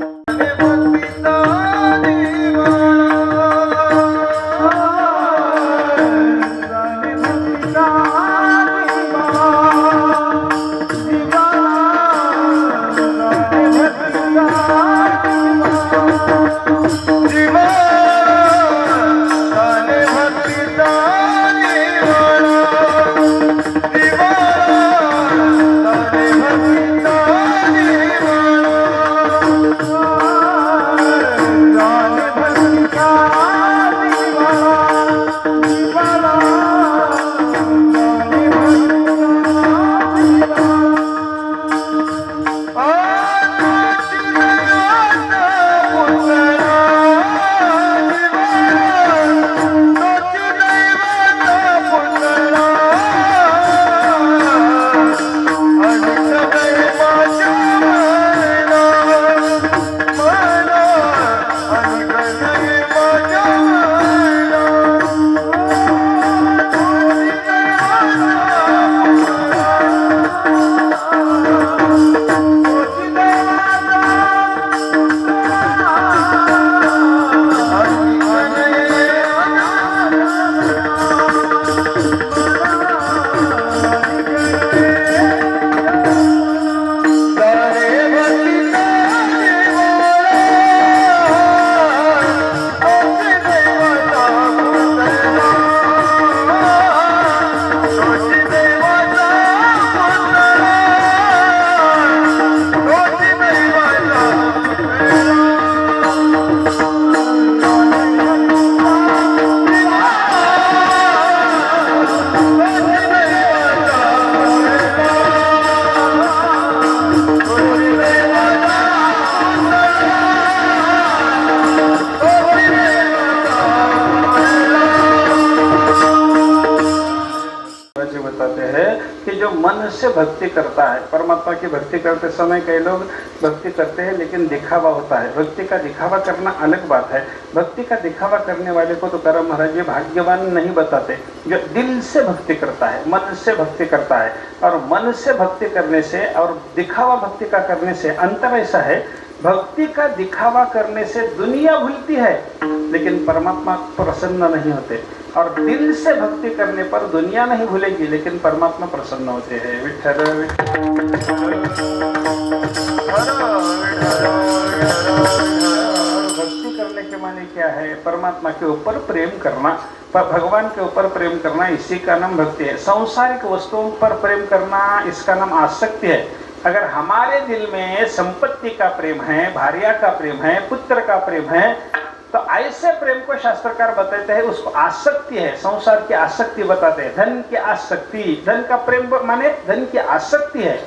दाने भक्ति ताने वाला, दाने भक्ति ताने वाला, दीवाना, दाने भक्ति ताने वाला, दीवाना, दाने भक्ति ताने वाला, दीवाना। से भक्ति करता है। परमात्मा की भक्ति करते समय कई लोग भक्ति करते हैं लेकिन दिखावा होता है। भक्ति का दिखावा करना अलग बात है। भक्ति का दिखावा करने वाले को तो तुकाराम महाराज जी भाग्यवान नहीं बताते। जो दिल से भक्ति करता है, मन से भक्ति करता है, और मन से भक्ति करने से और दिखावा भक्ति का करने से अंतर ऐसा है, भक्ति का दिखावा करने से दुनिया भूलती है लेकिन परमात्मा प्रसन्न नहीं होते, और दिल से भक्ति करने पर दुनिया नहीं भूलेगी लेकिन परमात्मा प्रसन्न होते हैं। विठ्ठल भक्ति करने के माने क्या है? परमात्मा के ऊपर प्रेम करना, भगवान के ऊपर प्रेम करना, इसी का नाम भक्ति है। सांसारिक वस्तुओं पर प्रेम करना, इसका नाम आसक्ति है। अगर हमारे दिल में संपत्ति का प्रेम है, भार्या का प्रेम है, पुत्र का प्रेम है, तो ऐसे प्रेम को शास्त्रकार बताते हैं उसको आसक्ति है, संसार की आसक्ति बताते हैं। धन की आसक्ति, धन का प्रेम माने धन की आसक्ति है।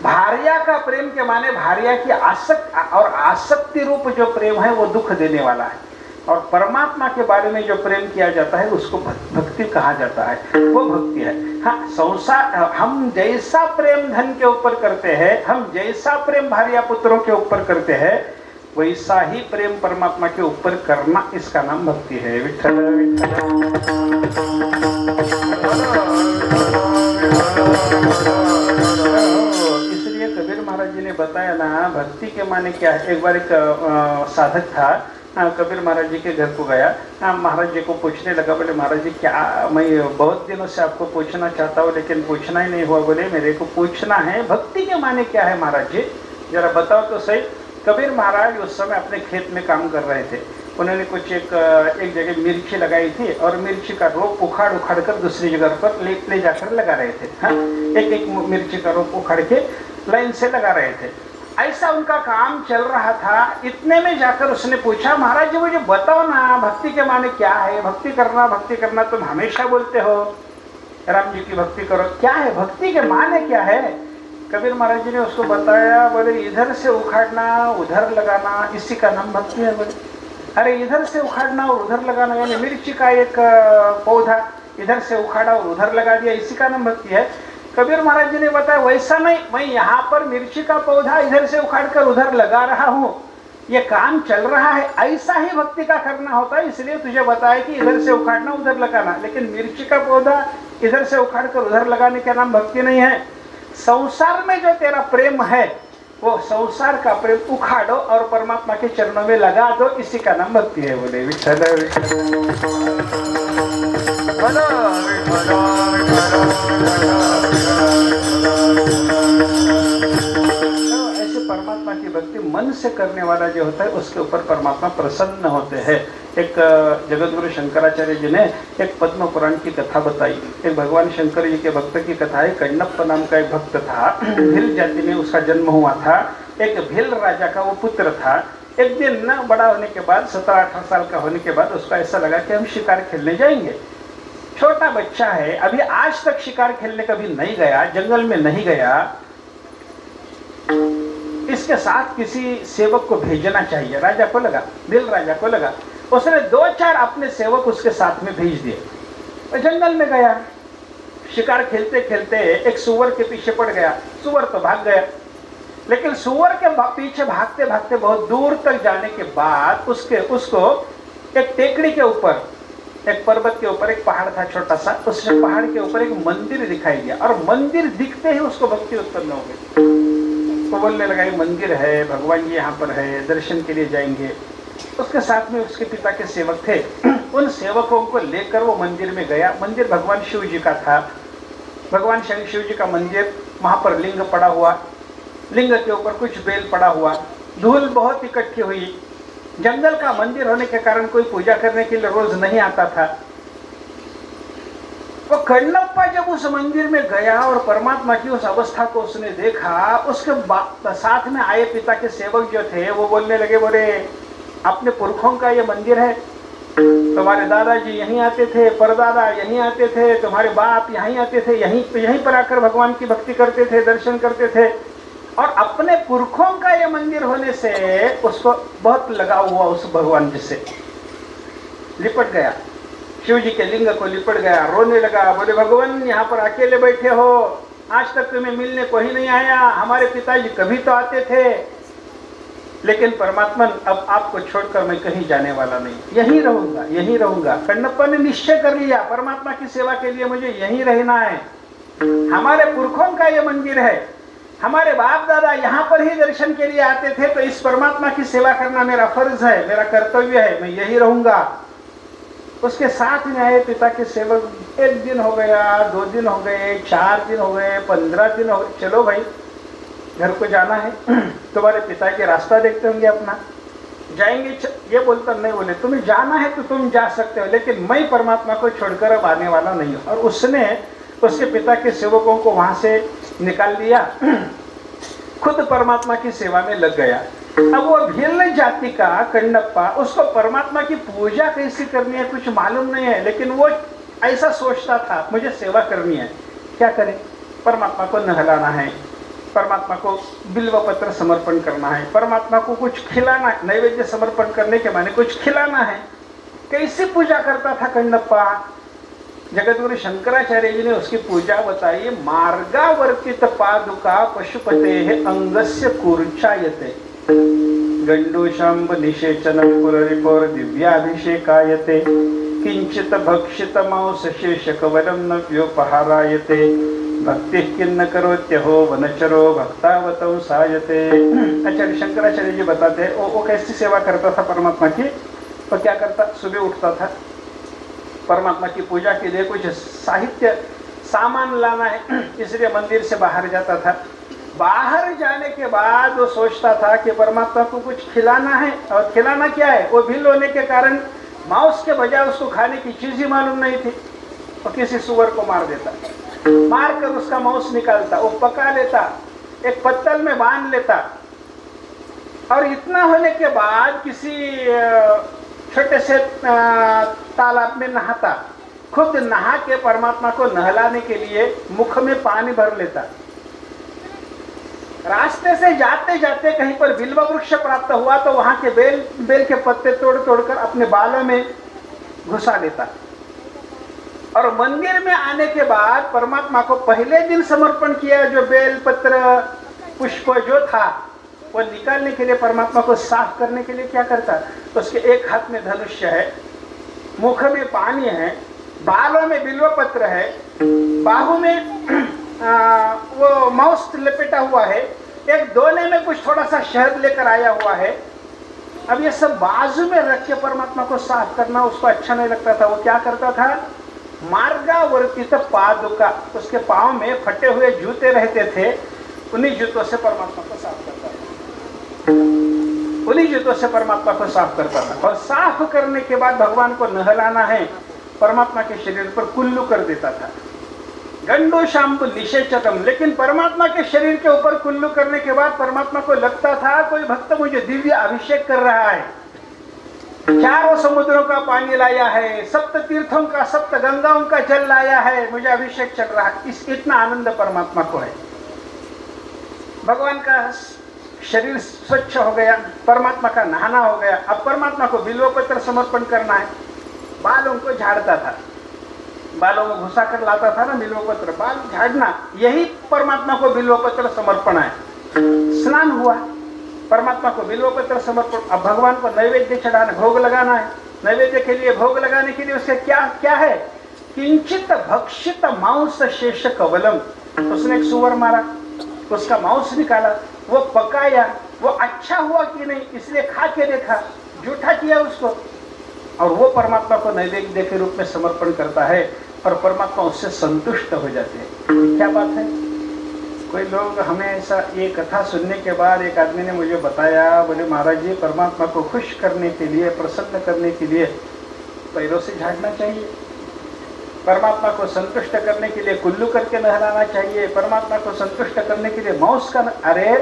भार्या का प्रेम के माने भार्या की आसक्ति, और आसक्ति रूप जो प्रेम है वो दुख देने वाला है। और परमात्मा के बारे में जो प्रेम किया जाता है उसको भक्ति कहा जाता है, वो भक्ति है। हाँ, संसार हम जैसा प्रेम धन के ऊपर करते हैं, हम जैसा प्रेम भार्या पुत्रों के ऊपर करते हैं, वैसा ही प्रेम परमात्मा के ऊपर करना, इसका नाम भक्ति है। विठ्ठल इसलिए कबीर महाराज जी ने बताया ना, भक्ति के माने क्या है। एक बार एक साधक था, कबीर महाराज जी के घर को गया, महाराज जी को पूछने लगा, बोले महाराज जी क्या, मैं बहुत दिनों से आपको पूछना चाहता हूँ लेकिन पूछना ही नहीं हुआ। बोले मेरे को पूछना है, भक्ति के माने क्या है महाराज जी, जरा बताओ तो सही। कबीर महाराज उस समय अपने खेत में काम कर रहे थे। उन्होंने कुछ एक जगह मिर्ची लगाई थी और मिर्ची का रोप उखाड़ उखाड़ कर दूसरी जगह पर ले जाकर लगा रहे थे। हाँ, एक एक मिर्ची का रोप उखाड़ के लाइन से लगा रहे थे। ऐसा उनका काम चल रहा था। इतने में जाकर उसने पूछा, महाराज जी मुझे बताओ ना, भक्ति के माने क्या है? भक्ति करना तुम हमेशा बोलते हो, राम जी की भक्ति करो, क्या है भक्ति के माने क्या है? कबीर महाराज जी ने उसको बताया। बोले इधर से उखाड़ना उधर लगाना, इसी का नाम भक्ति है। बोले अरे इधर से उखाड़ना और उधर लगाना, यानी मिर्ची का एक पौधा इधर से उखाड़ा और उधर लगा दिया, इसी का नाम भक्ति है। कबीर महाराज जी ने बताया वैसा नहीं, मैं यहाँ पर मिर्ची का पौधा इधर से उखाड़कर उधर लगा रहा हूँ, ये काम चल रहा है, ऐसा ही भक्ति का करना होता है। इसलिए तुझे बताया कि इधर से उखाड़ना उधर लगाना, लेकिन मिर्ची का पौधा इधर से उखाड़कर उधर लगाने का नाम भक्ति नहीं है। संसार में जो तेरा प्रेम है वो संसार का प्रेम उखाड़ो और परमात्मा के चरणों में लगा दो, इसी का नाम भक्ति है। बोले विठ्ठल ऐसे परमात्मा की भक्ति मन से करने वाला जो होता है उसके ऊपर परमात्मा प्रसन्न होते हैं। एक जगतगुरु शंकराचार्य जी ने एक पद्म पुराण की कथा बताई। एक भगवान शंकर जी के भक्त की कथा है। कण्णप्पा नाम का एक भक्त था, भील जाति में उसका जन्म हुआ था। एक भील राजा का वो पुत्र था। एक दिन ना बड़ा होने के बाद, 17-18 साल का होने के बाद उसको ऐसा लगा कि हम शिकार खेलने जाएंगे। छोटा बच्चा है, अभी आज तक शिकार खेलने कभी नहीं गया, जंगल में नहीं गया। इसके साथ किसी सेवक को भेजना चाहिए, राजा को लगा, दिल राजा को लगा। उसने 2-4 अपने सेवक उसके साथ में भेज दिए। वो जंगल में गया, शिकार खेलते खेलते एक सुअर के पीछे पड़ गया। सुअर तो भाग गया, लेकिन सुअर के पीछे भागते भागते बहुत दूर तक जाने के बाद उसको एक टेकड़ी के ऊपर, एक पर्वत के ऊपर एक पहाड़ था छोटा सा, उस पहाड़ के ऊपर एक मंदिर दिखाई दिया। और मंदिर दिखते ही उसको भक्ति उत्पन्न हो गई। वो बोलने लगा ये मंदिर है, भगवान जी यहाँ पर है, दर्शन के लिए जाएंगे। उसके साथ में उसके पिता के सेवक थे। उन सेवकों को लेकर वो मंदिर में गया। मंदिर भगवान शिव जी का था। भगवान शिव जी का मंदिर, वहाँ पर लिंग पड़ा हुआ, लिंग के ऊपर कुछ बेल पड़ा हुआ, धूल बहुत इकट्ठी हुई। जंगल का मंदिर होने के कारण कोई पूजा करने के लिए रोज नहीं आता था। वो कण्णप्पा जब उस मंदिर में गया और परमात्मा की उस अवस्था को उसने देखा, उसके साथ में आए पिता के सेवक जो थे वो बोलने लगे, बोले अपने पुरखों का ये मंदिर है, तुम्हारे दादाजी यहीं आते थे, परदादा यहीं आते थे, तुम्हारे बाप यहीं आते थे, यहीं पर आकर भगवान की भक्ति करते थे, दर्शन करते थे। और अपने पुरखों का ये मंदिर होने से उसको बहुत लगाव हुआ, उस भगवान जी से लिपट गया, शिव जी के लिंग को लिपट गया, रोने लगा। बोले भगवान यहाँ पर अकेले बैठे हो, आज तक तुम्हें मिलने कोई नहीं आया, हमारे पिताजी कभी तो आते थे, लेकिन परमात्मा अब आपको छोड़कर मैं कहीं जाने वाला नहीं, यहीं रहूंगा, यहीं रहूंगा। कण्णप्पा ने निश्चय कर लिया परमात्मा की सेवा के लिए मुझे यहीं रहना है। हमारे पुरखों का ये मंदिर है, हमारे बाप दादा यहाँ पर ही दर्शन के लिए आते थे, तो इस परमात्मा की सेवा करना मेरा फर्ज है, मेरा कर्तव्य है, मैं यही रहूंगा। उसके साथ में आए पिता के सेवक, 1 दिन हो गया, 2 दिन हो गए, 4 दिन हो गए, 15 दिन हो गए। चलो भाई घर को जाना है, तुम्हारे पिता के रास्ता देखते होंगे अपना, जाएंगे। ये बोलता नहीं, बोले तुम्हें जाना है तो तुम जा सकते हो, लेकिन मैं परमात्मा को छोड़कर अब आने वाला नहीं हूँ। और उसने उसके पिता के सेवकों को वहाँ से निकाल दिया खुद परमात्मा की सेवा में लग गया। अब वो भिल्ल जाति का कण्णप्पा, उसको परमात्मा की पूजा कैसी करनी है कुछ मालूम नहीं है, लेकिन वो ऐसा सोचता था मुझे सेवा करनी है। क्या करे? परमात्मा को नहलाना है, परमात्मा को बिल्व पत्र समर्पण करना है, परमात्मा को कुछ खिलाना, नैवेद्य समर्पण करने के माने कुछ खिलाना है। कैसे पूजा करता था कण्णप्पा? जगतगुरु शंकराचार्य जी ने उसकी पूजा बताई। मार्गावर्तित पादुका पशुपते अंगस्य कूर्चायते, गंडूशांब निषेचनम पुररिपोर दिव्याभिषेकायते, किंचित भक्षित मांस शेष कवलम न व्योपहारायते, भक्ति किन्न करोत्यहो वनचरो भक्तावतौ सायते। आचार्य शंकराचार्य जी बताते हैं वो कैसी सेवा करता था परमात्मा की। तो क्या करता? सुबह उठता था, परमात्मा की पूजा के लिए कुछ साहित्य सामान लाना है, इसलिए मंदिर से बाहर जाता था। बाहर जाने के बाद वो सोचता था कि परमात्मा को कुछ खिलाना है, और खिलाना क्या है? वो भिल होने के कारण मांस के बजाय उसको खाने की चीज ही मालूम नहीं थी। वो किसी सुअर को मार देता, मार कर उसका मांस निकालता, वो पका लेता, एक पत्तल में बांध लेता, और इतना होने के बाद किसी छोटे से तालाब में नहाता। खुद नहा के परमात्मा को नहलाने के लिए मुख में पानी भर लेता। रास्ते से जाते जाते कहीं पर बिल्व वृक्ष प्राप्त हुआ तो वहां के बेल के पत्ते तोड़ तोड़कर अपने बालों में घुसा लेता। और मंदिर में आने के बाद परमात्मा को पहले दिन समर्पण किया जो बेल पत्र पुष्प जो था, वो निकालने के लिए, परमात्मा को साफ करने के लिए क्या करता? तो उसके एक हाथ में धनुष्य है, मुख में पानी है, बालों में बिल्व पत्र है, बाहु में वो मांस लपेटा हुआ है, एक दोने में कुछ थोड़ा सा शहद लेकर आया हुआ है। अब ये सब बाजू में रख के परमात्मा को साफ करना उसको अच्छा नहीं लगता था। वो क्या करता था? मार्गावर्तित पादुका, उसके पांव में फटे हुए जूते रहते थे, उन्हीं जूतों से परमात्मा को साफ करता था। उन्हीं जूतों से परमात्मा को साफ करता था। और साफ करने के बाद भगवान को नहलाना है, परमात्मा के शरीर पर कुल्लू कर देता था। गंडो शाम्पु निषेचकम, लेकिन परमात्मा के शरीर के ऊपर कुल्लू करने के बाद परमात्मा को लगता था कोई भक्त मुझे दिव्य अभिषेक कर रहा है, चारों समुद्रों का पानी लाया है, सप्त तीर्थों का, सप्त गंगाओं का जल लाया है, मुझे अभिषेक चल रहा है। इतना आनंद परमात्मा को है। भगवान का शरीर स्वच्छ हो गया, परमात्मा का नहाना हो गया। अब परमात्मा को बिल्व पत्र समर्पण करना है। बालों को झाड़ता था, बालों में घुसा कर लाता था ना बिल्व पत्र, बाल झाड़ना, यही परमात्मा को बिल्व पत्र समर्पण है। स्नान हुआ, परमात्मा को बिल्व पत्र समर्पण। अब भगवान को नैवेद्य चढ़ाना, भोग लगाना है। नैवेद्य के लिए, भोग लगाने के लिए उससे क्या क्या है? किंचित भक्षित मांस शेष कवलम, उसने एक सुअर मारा, उसका मांस निकाला, वो पकाया, वो अच्छा हुआ कि नहीं इसलिए खा के देखा, जूठा किया उसको, और वो परमात्मा को नैवेद्य के रूप में समर्पण करता है, और परमात्मा उससे संतुष्ट हो जाते हैं। क्या बात है? कोई लोग हमें ऐसा, ये कथा सुनने के बाद एक आदमी ने मुझे बताया, बोले महाराज जी परमात्मा को खुश करने के लिए, प्रसन्न करने के लिए पैरों से झाड़ना चाहिए, परमात्मा को संतुष्ट करने के लिए कुल्लू करके नहलाना चाहिए, परमात्मा को संतुष्ट करने के लिए मांस का। अरे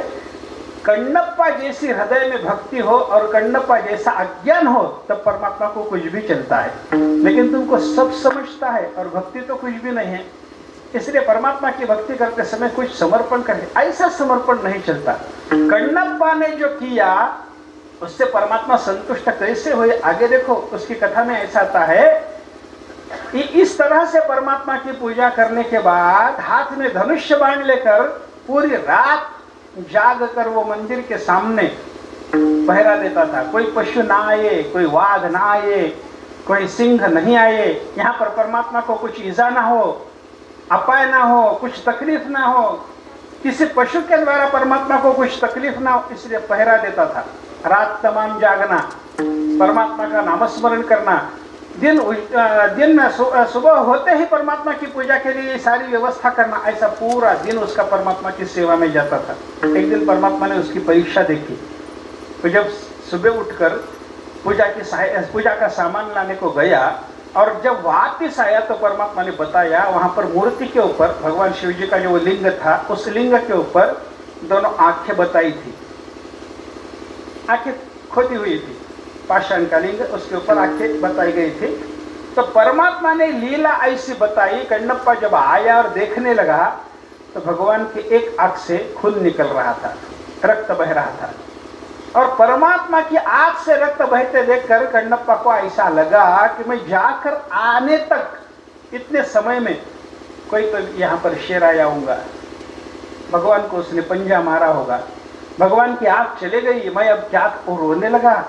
कण्णप्पा जैसी हृदय में भक्ति हो और कण्णप्पा जैसा अज्ञान हो तब परमात्मा को कुछ भी चलता है, लेकिन तुमको सब समझता है और भक्ति तो कुछ भी नहीं है। इसलिए परमात्मा की भक्ति करते समय कुछ समर्पण करे, ऐसा समर्पण नहीं चलता। कण्णप्पा ने जो किया उससे परमात्मा संतुष्ट कैसे हुए, आगे देखो उसकी कथा में ऐसा आता है कि इस तरह से परमात्मा की पूजा करने के बाद हाथ में धनुष्य बाण लेकर पूरी रात जाग कर वो मंदिर के सामने पहरा देता था। कोई पशु ना आए, कोई वाघ ना आए, कोई सिंह नहीं आए, यहाँ पर परमात्मा को कुछ ईजा ना हो, अपाय ना हो, कुछ तकलीफ ना हो, किसी पशु के द्वारा परमात्मा को कुछ तकलीफ ना हो, इसलिए पहरा देता था। रात तमाम जागना, परमात्मा का नामस्मरण करना, दिन सुबह होते ही परमात्मा की पूजा के लिए सारी व्यवस्था करना, ऐसा पूरा दिन उसका परमात्मा की सेवा में जाता था। एक दिन परमात्मा ने उसकी परीक्षा देखी, तो जब सुबह उठकर पूजा का सामान लाने को गया और जब वापिस आया तो परमात्मा ने बताया वहां पर मूर्ति के ऊपर भगवान शिव जी का जो लिंग था, उस लिंग के ऊपर दोनों आंखें बताई थी, आंखें खोदी हुई थी, पाषाण का लिंग, उसके ऊपर आंखें बताई गई थी। तो परमात्मा ने लीला ऐसी बताई, कण्णप्पा जब आया और देखने लगा तो भगवान की एक आंख से खून निकल रहा था, रक्त बह रहा था। और परमात्मा की आंख से रक्त बहते देखकर कण्णप्पा को ऐसा लगा कि मैं जाकर आने तक इतने समय में कोई तो यहाँ पर शेर आया होगा, भगवान को उसने पंजा मारा होगा, भगवान की आंख चले गई, मैं अब क्या, वो रोने लगा।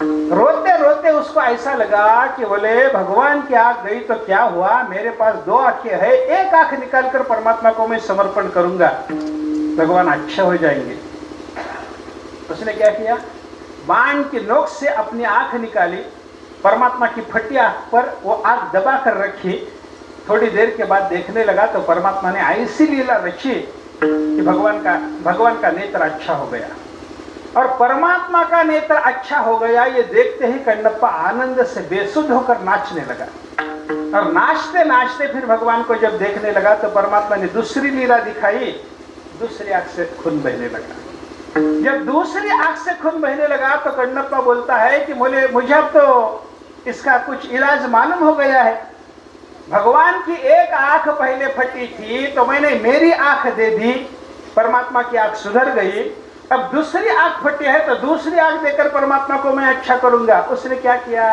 रोते रोते उसको ऐसा लगा कि बोले भगवान की आंख गई तो क्या हुआ, मेरे पास दो आंखें है, एक आंख निकालकर परमात्मा को मैं समर्पण करूंगा, भगवान अच्छे हो जाएंगे। उसने क्या किया, बाण की नोक से अपनी आंख निकाली, परमात्मा की फटी आंख पर वो आंख दबा कर रखी। थोड़ी देर के बाद देखने लगा तो परमात्मा ने ऐसी लीला रची कि भगवान का नेत्र अच्छा हो गया। और परमात्मा का नेत्र अच्छा हो गया ये देखते ही कण्णप्पा आनंद से बेसुध होकर नाचने लगा। और नाचते नाचते फिर भगवान को जब देखने लगा तो परमात्मा ने दूसरी लीला दिखाई, दूसरी आंख से खून बहने लगा। जब दूसरी आंख से खून बहने लगा तो कण्णप्पा बोलता है कि बोले मुझे अब तो इसका कुछ इलाज मालूम हो गया है। भगवान की एक आंख पहले फटी थी तो मैंने मेरी आंख दे दी, परमात्मा की आंख सुधर गई। अब दूसरी आंख फटी है तो दूसरी आंख देकर परमात्मा को मैं अच्छा करूंगा। उसने क्या किया,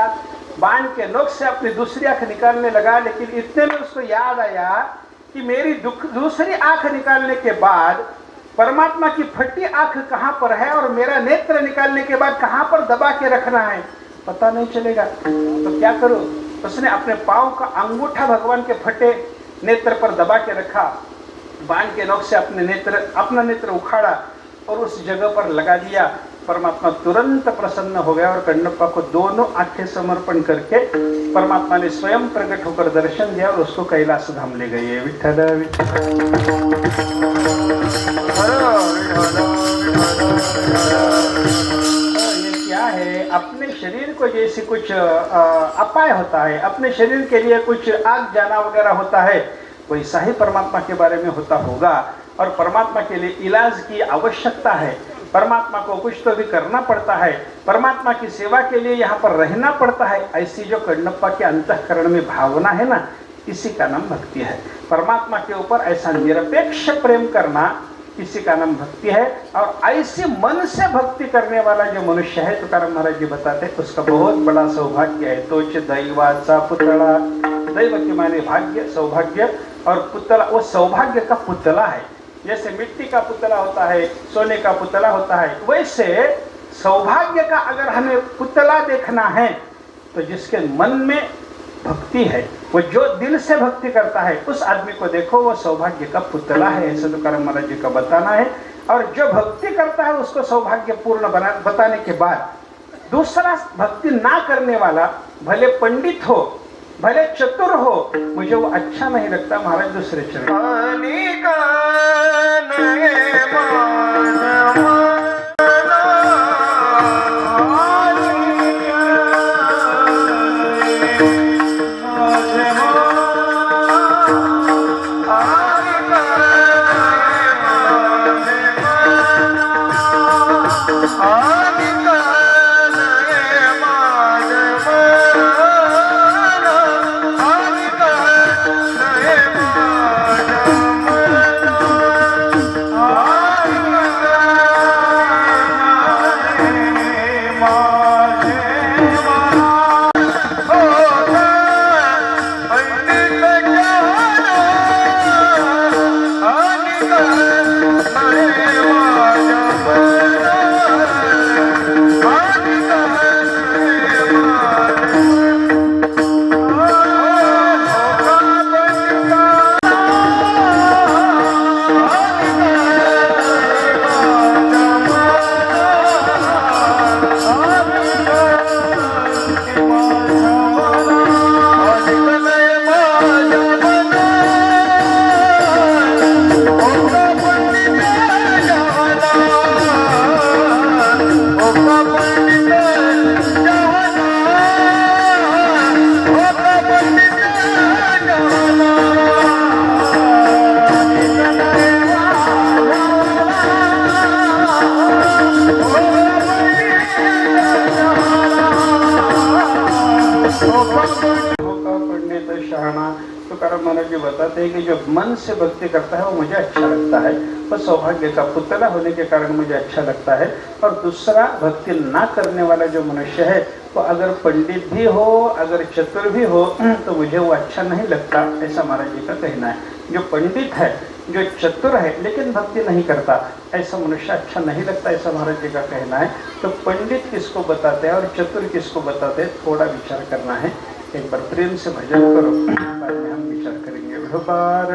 बाण के नोक से अपनी दूसरी आंख निकालने लगा, लेकिन इतने में उसको याद आया कि मेरी दूसरी आंख निकालने के बाद परमात्मा की फटी आंख कहां पर है और मेरा नेत्र निकालने के बाद कहां पर दबा के रखना है, पता नहीं चलेगा, तो क्या करूं। उसने अपने पांव का अंगूठा भगवान के फटे नेत्र पर दबा के रखा, बाण के नोक से अपना नेत्र उखाड़ा और उस जगह पर लगा दिया। परमात्मा तुरंत प्रसन्न हो गया और कण्णप्पा को दोनों आंखें समर्पण करके परमात्मा ने स्वयं प्रकट होकर दर्शन दिया और उसको कैलाश धाम ले गए। विठ्ठल ये क्या है, अपने शरीर को जैसे कुछ अपाय होता है, अपने शरीर के लिए कुछ आग जाना वगैरह होता है, वैसा ही परमात्मा के बारे में होता होगा। और परमात्मा के लिए इलाज की आवश्यकता है, परमात्मा को कुछ तो भी करना पड़ता है, परमात्मा की सेवा के लिए यहाँ पर रहना पड़ता है। ऐसी जो कण्णप्पा के अंतःकरण में भावना है ना, इसी का नाम भक्ति है। परमात्मा के ऊपर ऐसा निरपेक्ष प्रेम करना, इसी का नाम भक्ति है। और ऐसे मन से भक्ति करने वाला जो मनुष्य है, तुकाराम महाराज जी बताते हैं, उसका बहुत बड़ा सौभाग्य है। तोच दैवाचा पुतळा, दैव के माने भाग्य, सौभाग्य, और पुतला वो सौभाग्य का पुतला है। जैसे मिट्टी का पुतला होता है, सोने का पुतला होता है, वैसे सौभाग्य का अगर हमें पुतला देखना है तो जिसके मन में भक्ति है, वो जो दिल से भक्ति करता है, उस आदमी को देखो, वो सौभाग्य का पुतला है, ऐसा तुकाराम महाराज जी का बताना है। और जो भक्ति करता है उसको सौभाग्य पूर्ण बताने के बाद दूसरा भक्ति ना करने वाला, भले पंडित हो, भले चतुर हो, मुझे वो अच्छा नहीं लगता। महाराज दूसरे चरण Ah होगा पंडित शहाना। तुकाराम महाराज जी बताते हैं कि जो मन से भक्ति करता है वो मुझे अच्छा लगता है, वो सौभाग्य का पुतला होने के कारण मुझे अच्छा लगता है। और दूसरा, भक्ति ना करने वाला जो मनुष्य है वो अगर पंडित भी हो, अगर चतुर भी हो, तो मुझे वो अच्छा नहीं लगता, ऐसा महाराज जी का कहना है। जो पंडित है, जो चतुर है लेकिन भक्ति नहीं करता, ऐसा मनुष्य अच्छा नहीं लगता, ऐसा महाराज जी का कहना है। तो पंडित किसको बताते हैं और चतुर किसको बताते हैं, थोड़ा विचार करना है। एक बार प्रेम से भजन करो, बाद में हम विचार करेंगे। विठोबार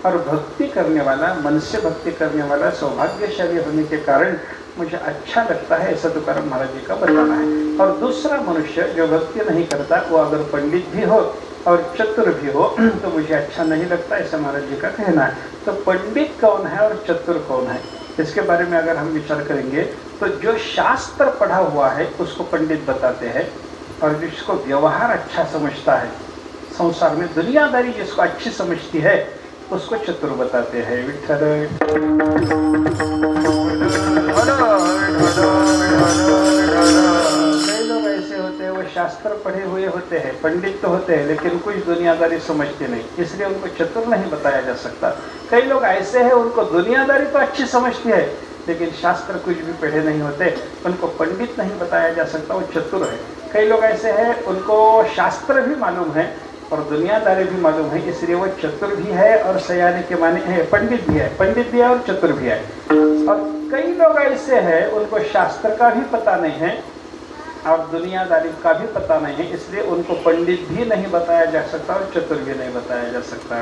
और भक्ति करने वाला, मन से भक्ति करने वाला सौभाग्यशाली होने के कारण मुझे अच्छा लगता है, ऐसा तुकाराम महाराज जी का बताना है। और दूसरा मनुष्य जो भक्ति नहीं करता, वो अगर पंडित भी हो और चतुर भी हो तो मुझे अच्छा नहीं लगता, ऐसा महाराज जी का कहना है। तो पंडित कौन है और चतुर कौन है, इसके बारे में अगर हम विचार करेंगे तो जो शास्त्र पढ़ा हुआ है उसको पंडित बताते हैं, और जिसको व्यवहार अच्छा समझता है, संसार में दुनियादारी जिसको अच्छी समझती है, उसको चतुर बताते हैं। विठ्ठल कई लोग ऐसे होते हैं, वो शास्त्र पढ़े हुए होते हैं, पंडित तो होते हैं, लेकिन कुछ दुनियादारी समझते नहीं, इसलिए उनको चतुर नहीं बताया जा सकता। कई लोग ऐसे हैं, उनको दुनियादारी तो अच्छी समझती है, लेकिन शास्त्र कुछ भी पढ़े नहीं होते, उनको पंडित नहीं बताया जा सकता, वो चतुर है। कई लोग ऐसे हैं, उनको शास्त्र भी मालूम है और दुनियादारी भी मालूम है, इसलिए वो चतुर भी है और सयाने के माने है, पंडित भी है और चतुर भी है। और कई लोग ऐसे हैं, उनको शास्त्र का भी पता नहीं है और दुनियादारी का भी पता नहीं है, इसलिए उनको पंडित भी नहीं बताया जा सकता और चतुर भी नहीं बताया जा सकता।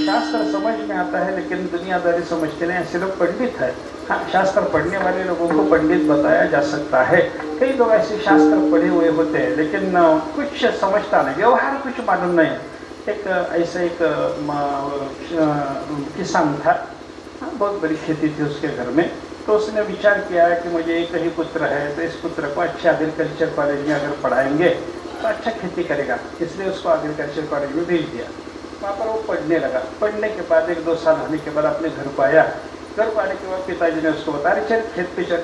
शास्त्र समझ में आता है लेकिन दुनियादारी समझते नहीं, ऐसे लोग पंडित है। हाँ, शास्त्र पढ़ने वाले लोगों को पंडित बताया जा सकता है। कई लोग ऐसे शास्त्र पढ़े हुए होते हैं लेकिन कुछ समझता नहीं, व्यवहार कुछ मालूम नहीं। एक ऐसा एक किसान था, बहुत बड़ी खेती थी उसके घर में, तो उसने विचार किया कि मुझे एक ही पुत्र है, तो इस पुत्र को अच्छे एग्रीकल्चर कॉलेज में अगर पढ़ाएंगे तो अच्छा खेती करेगा, इसलिए उसको एग्रीकल्चर कॉलेज में भेज दिया। वहाँ पर वो पढ़ने लगा। पढ़ने के बाद 1-2 साल होने के बाद अपने घर को आया। घर को आने के बाद पिताजी ने उसको बताया, चल खेत पे चल,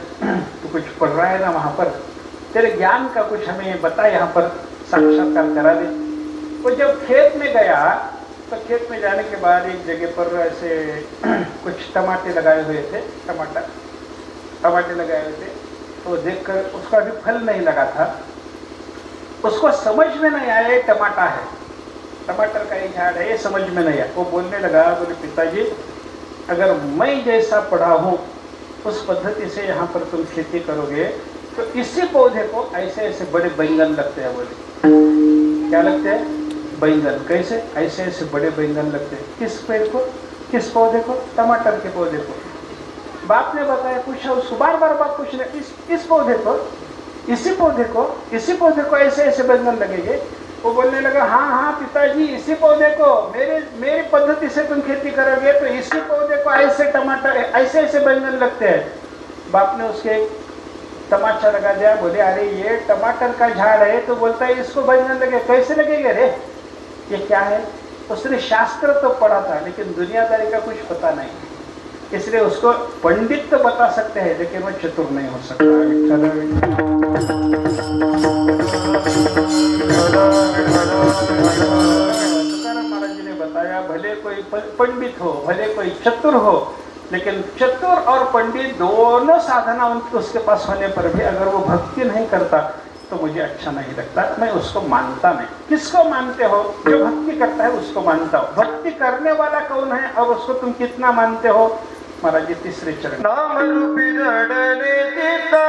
तो कुछ पढ़ रहा है ना वहाँ पर, तेरे ज्ञान का कुछ हमें बता, यहाँ पर साक्षात्कार करा दे। वो जब खेत में गया तो खेत में जाने के बाद एक जगह पर ऐसे कुछ टमाटे लगाए हुए थे, टमाटे लगाए हुए थे, तो देखकर उसका भी फल नहीं लगा था, उसको समझ में नहीं आया ये टमाटर है, टमाटर का एक झाड़ है, ये समझ में नहीं आया। वो बोलने लगा, बोले पिताजी अगर मैं जैसा पढ़ा हूँ उस पद्धति से यहाँ पर तुम खेती करोगे तो इसी पौधे को ऐसे ऐसे बड़े बैंगन लगते हैं। बोले क्या लगते हैं? बैंगन। कैसे? ऐसे ऐसे बड़े बैंगन लगते हैं। किस पेड़ को, किस पौधे को? टमाटर के पौधे को। बाप ने बताया, पूछा उसको, बार बार बाप पूछ रहे, इस पौधे को, इसी पौधे को ऐसे ऐसे बैंगन लगेंगे। वो बोलने लगा, हाँ हाँ पिताजी, इसी पौधे को मेरी पद्धति से तुम खेती करोगे तो इसी पौधे को ऐसे टमाटर ऐसे ऐसे बैंगन लगते हैं। बाप ने उसके तमाचा लगा दिया, बोले अरे ये टमाटर का झाड़ है, तो बोलता है इसको बैंगन लगे, कैसे लगेगा रे, ये क्या है? उसने शास्त्र तो पढ़ा था लेकिन दुनियादारी का कुछ पता नहीं, इसलिए उसको पंडित तो बता सकते हैं लेकिन वो चतुर नहीं हो सकता। तुकाराम महाराज जी ने बताया, भले कोई पंडित हो, भले कोई चतुर हो, लेकिन चतुर और पंडित दोनों साधना उसके पास होने पर भी अगर वो भक्ति नहीं करता तो मुझे अच्छा नहीं लगता, मैं उसको मानता नहीं। किसको मानते हो? जो भक्ति करता है उसको मानता हो। भक्ति करने वाला कौन है और उसको तुम कितना मानते हो? महाराज जी तीसरे चरण। नाम रूपी जड़ने चिता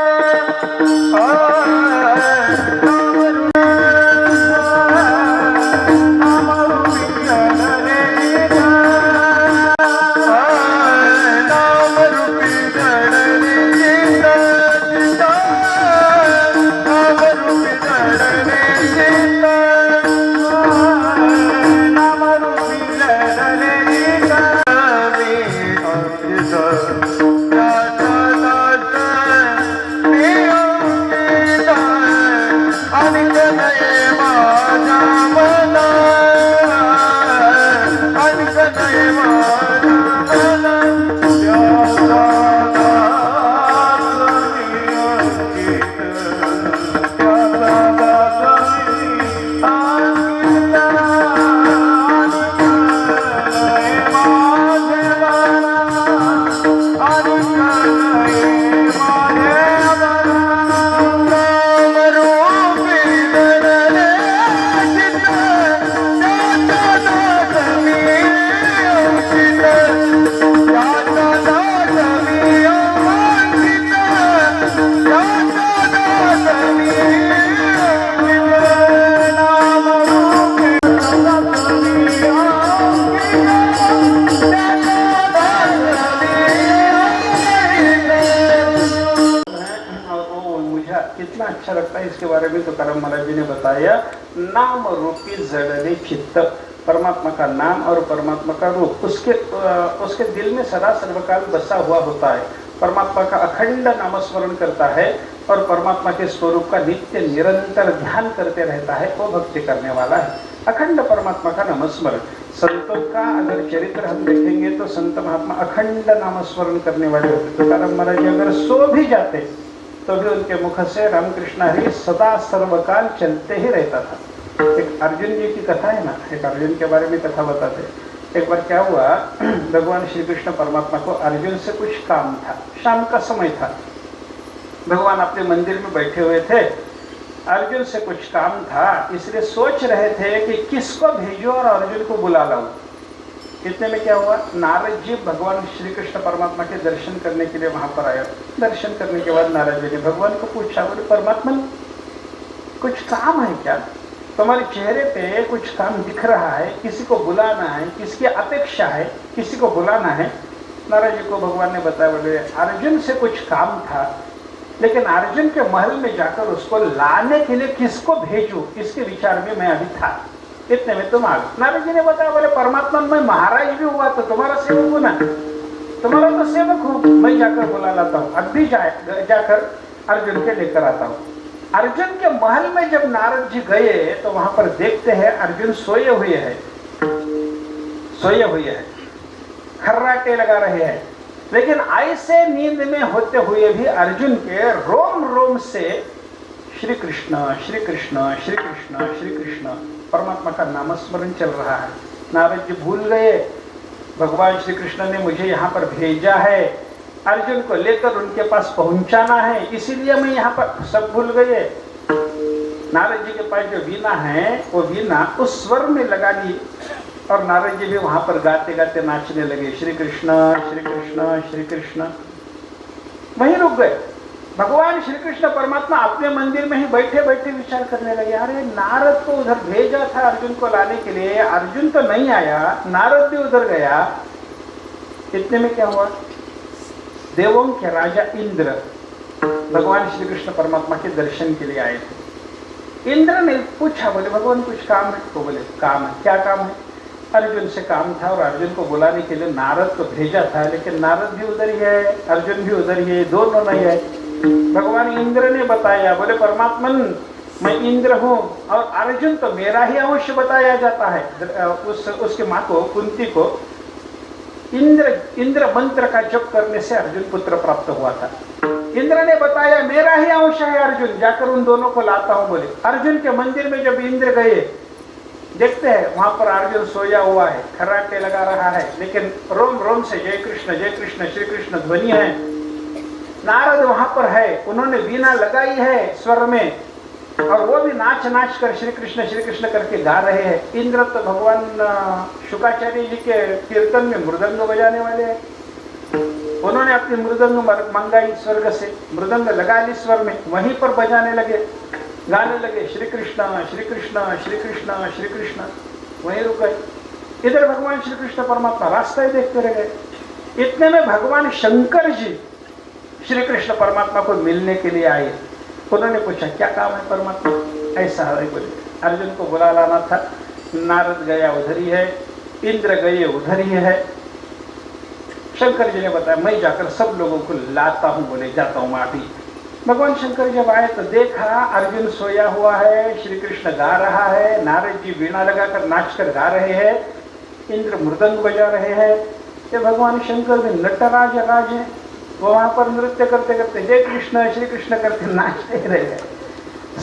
कितना अच्छा लगता है इसके बारे में। तो करम महाराज जी ने बताया, नाम रूपी जड़ने चित्त, परमात्मा का नाम और परमात्मा का रूप उसके दिल में सदा सर्वकाल बसा हुआ होता है। परमात्मा का अखंड नामस्मरण करता है और परमात्मा के स्वरूप का नित्य निरंतर ध्यान करते रहता है, वो भक्ति करने वाला है। अखंड परमात्मा का नामस्मरण। संतों का अगर चरित्र हम देखेंगे तो संत महात्मा अखंड नामस्मरण करने वाले होते। तो करम महाराज जी अगर सो भी जाते तो भी उनके मुख से रामकृष्ण हरि सदा सर्वकाल चलते ही रहता था। एक अर्जुन जी की कथा है ना, एक अर्जुन के बारे में कथा बताते। एक बार क्या हुआ, भगवान श्री कृष्ण परमात्मा को अर्जुन से कुछ काम था, शाम का समय था, भगवान अपने मंदिर में बैठे हुए थे, अर्जुन से कुछ काम था, इसलिए सोच रहे थे कि किसको भेजो और अर्जुन को बुला लाऊं। इतने में क्या हुआ, नारद जी भगवान श्री कृष्ण परमात्मा के दर्शन करने के लिए वहां पर आया। दर्शन करने के बाद नारद जी ने भगवान को पूछा, बोले परमात्मा कुछ काम है क्या? तुम्हारे चेहरे पे कुछ काम दिख रहा है, किसी को बुलाना है, किसकी अपेक्षा है, किसी को बुलाना है। नारद जी को भगवान ने बताया, बोले अर्जुन से कुछ काम था, लेकिन अर्जुन के महल में जाकर उसको लाने के लिए किसको भेजूं, इसके विचार में मैं अभी था। इतने में तुम आ गए। नारद जी ने बताया, बोले परमात्मा मैं महाराज भी हुआ तो तुम्हारा सेवक हूं ना, तुम्हारा तो सेवक हूं, मैं जाकर बुला लाता हूँ, अभी जाकर अर्जुन के लेकर आता हूँ। अर्जुन के महल में जब नारद जी गए तो वहां पर देखते हैं अर्जुन सोए हुए हैं, खर्राटे लगा रहे हैं। लेकिन ऐसे नींद में होते हुए भी अर्जुन के रोम रोम से श्री कृष्ण श्री कृष्ण श्री कृष्ण श्री कृष्ण परमात्मा का नामस्मरण चल रहा है। नारद जी भूल गए, भगवान श्री कृष्ण ने मुझे यहाँ पर भेजा है, अर्जुन को लेकर उनके पास पहुंचाना है, इसीलिए मैं यहाँ पर, सब भूल गए। नारद जी के पास जो वीणा है वो वीणा उस स्वर में लगा ली और नारद जी भी वहां पर गाते गाते नाचने लगे, श्री कृष्ण श्री कृष्ण श्री कृष्ण। वहीं रुक गए। भगवान श्री कृष्ण परमात्मा अपने मंदिर में ही बैठे बैठे विचार करने लगे, अरे नारद को उधर भेजा था अर्जुन को लाने के लिए, अर्जुन तो नहीं आया, नारद भी उधर गया। इतने में क्या हुआ, देवों के राजा इंद्र भगवान श्री कृष्ण परमात्मा के दर्शन के लिए आए थे। इंद्र ने पूछा, बोले भगवान कुछ काम है? तो बोले काम है। क्या काम है? अर्जुन से काम था और अर्जुन को बुलाने के लिए नारद को भेजा था, लेकिन नारद भी उधर ही है, अर्जुन भी उधर ही है, दोनों नहीं है। भगवान इंद्र ने बताया, बोले परमात्मन मैं इंद्र हूँ और अर्जुन तो मेरा ही अंश बताया जाता है। उसके माँ को कुंती को इंद्र मंत्र का जप करने से अर्जुन पुत्र प्राप्त हुआ था। इंद्र ने बताया मेरा ही अंश है अर्जुन, जाकर उन दोनों को लाता हूँ। बोले अर्जुन के मंदिर में जब इंद्र गए, देखते हैं वहां पर अर्जुन सोया हुआ है, खर्राटे लगा रहा है, लेकिन रोम रोम से जय कृष्ण श्री कृष्ण ध्वनि है। नारद वहां पर है, उन्होंने वीणा लगाई है स्वर में, और वो भी नाच नाच कर श्री कृष्ण करके गा रहे हैं। इंद्र तो भगवान शुकाचार्य जी के कीर्तन में मृदंग बजाने वाले हैं, उन्होंने अपनी मृदंग मंगाई स्वर्ग से, मृदंग लगा ली स्वर में, वहीं पर बजाने लगे, गाने लगे श्री कृष्ण श्री कृष्ण श्री कृष्ण श्री कृष्ण, वहीं रुक गए। इधर भगवान श्री कृष्ण परमात्मा रास्ता ही देखते रह गए। इतने में भगवान शंकर जी श्री कृष्ण परमात्मा को मिलने के लिए आए। उन्होंने पूछा क्या काम है परमात्मा, ऐसा है बोले। अर्जुन को बुला लाना था, नारद गया उधर ही है, इंद्र गए उधर ही है। शंकर जी ने बताया मैं जाकर सब लोगों को लाता हूं, बोले जाता हूं मैं अभी। भगवान शंकर जब आए तो देखा अर्जुन सोया हुआ है, श्री कृष्ण गा रहा है, नारद जी वीणा लगाकर नाच कर गा रहे हैं, इंद्र मृदंग बजा रहे हैं। ये भगवान शंकर भी नटराज राज है, वो वहां पर नृत्य करते करते जय कृष्ण श्री कृष्ण करते नाचते रह गए।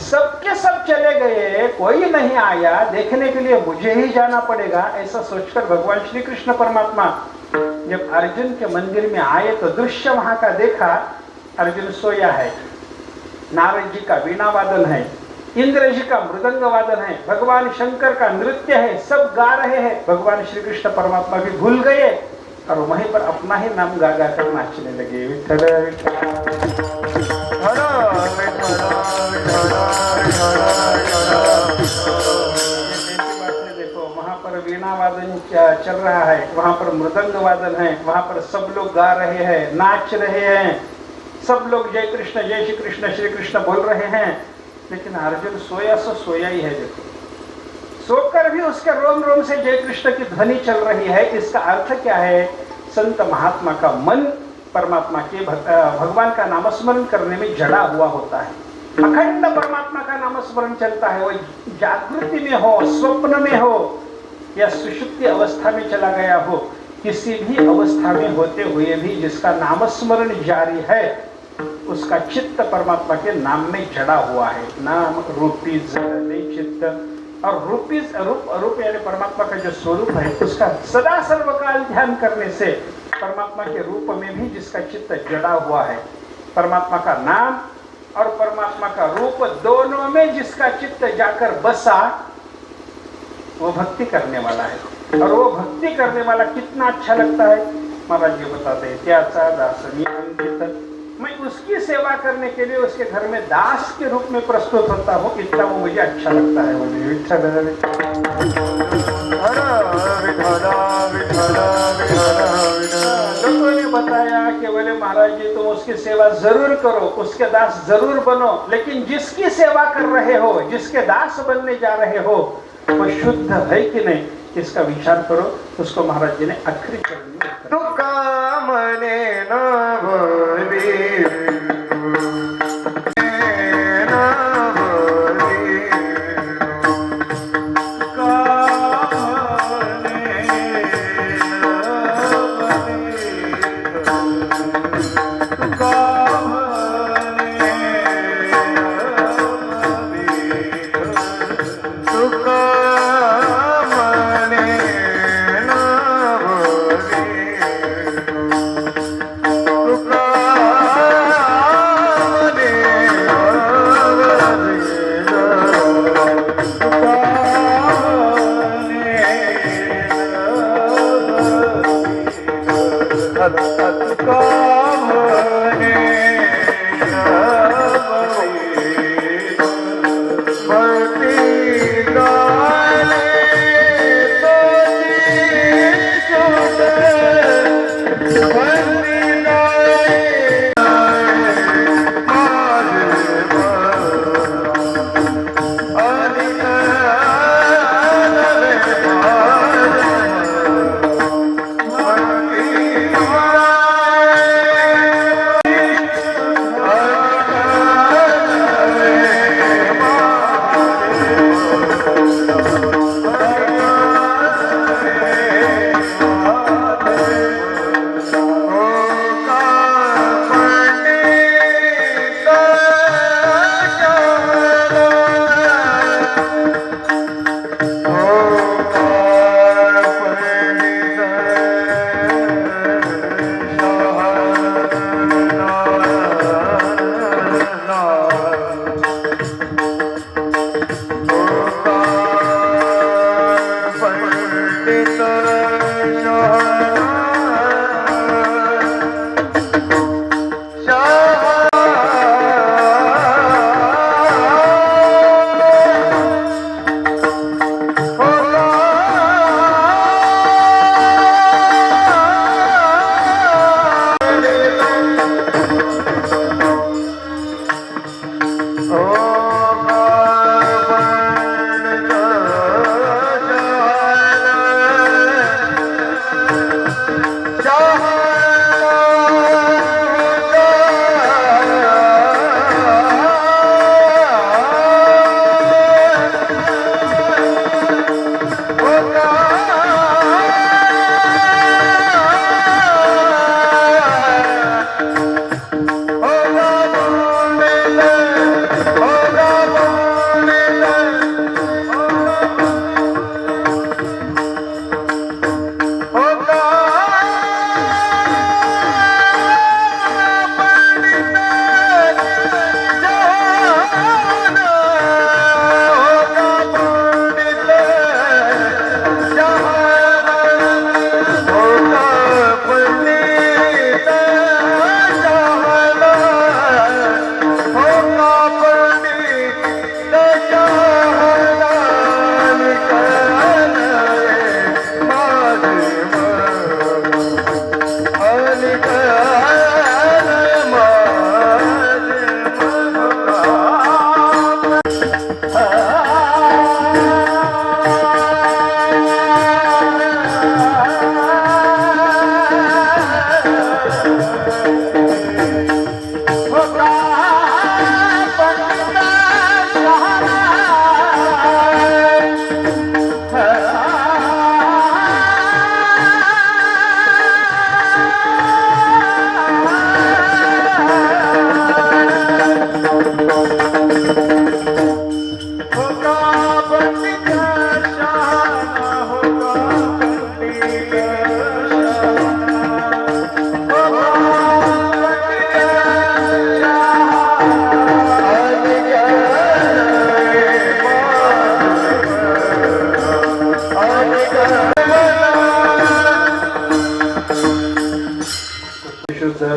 सबके सब चले गए, कोई नहीं आया देखने के लिए, मुझे ही जाना पड़ेगा, ऐसा सोचकर भगवान श्री कृष्ण परमात्मा जब अर्जुन के मंदिर में आए तो दृश्य वहां का देखा। अर्जुन सोया है, नारद जी का वीणा वादन है, इंद्र जी का मृदंग वादन है, भगवान शंकर का नृत्य है, सब गा रहे हैं। भगवान श्री कृष्ण परमात्मा भी भूल गए और वहीं पर अपना ही नाम गा गा कर नाचने लगे। विठ्ठल देखो वहां पर वीणा वादन चल रहा है, वहां पर मृदंग वादन है, वहां पर सब लोग गा रहे हैं, नाच रहे हैं, सब लोग जय कृष्ण श्री कृष्ण बोल रहे हैं। लेकिन अर्जुन सोया सो सोया ही है। देखो सोकर भी उसके रोम रोम से जय कृष्ण की ध्वनि चल रही है। इसका अर्थ क्या है? संत महात्मा का मन परमात्मा के भगवान का नामस्मरण करने में जड़ा हुआ होता है। अखंड परमात्मा का नामस्मरण चलता है, वो जागृति में हो, स्वप्न में हो या सुषुप्ति अवस्था में चला गया हो, किसी भी अवस्था में होते हुए भी जिसका नामस्मरण जारी है उसका चित्त परमात्मा के नाम में जड़ा हुआ है। नाम रूपी जड़ चित्त, और रूप यानी परमात्मा का जो स्वरूप है उसका सदा सर्वकाल ध्यान करने से परमात्मा के रूप में भी जिसका चित्त जड़ा हुआ है, परमात्मा का नाम और परमात्मा का रूप दोनों में जिसका चित्त जाकर बसा, वो भक्ति करने वाला है। और वो भक्ति करने वाला कितना अच्छा लगता है, महाराज जी बताते हैं, त्याचा दासनी अंकित, मैं उसकी सेवा करने के लिए उसके घर में दास के रूप में प्रस्तुत होता हूँ, इतना वो मुझे अच्छा लगता है। बोले विठ्ठल लोगों ने बताया कि बोले महाराज जी तुम उसकी सेवा जरूर करो, उसके दास जरूर बनो, लेकिन जिसकी सेवा कर रहे हो, जिसके दास बनने जा रहे हो, वो शुद्ध है कि नहीं, इसका विचार करो। उसको महाराज जी ने आखिरी चरण में तू कामने न बोली Look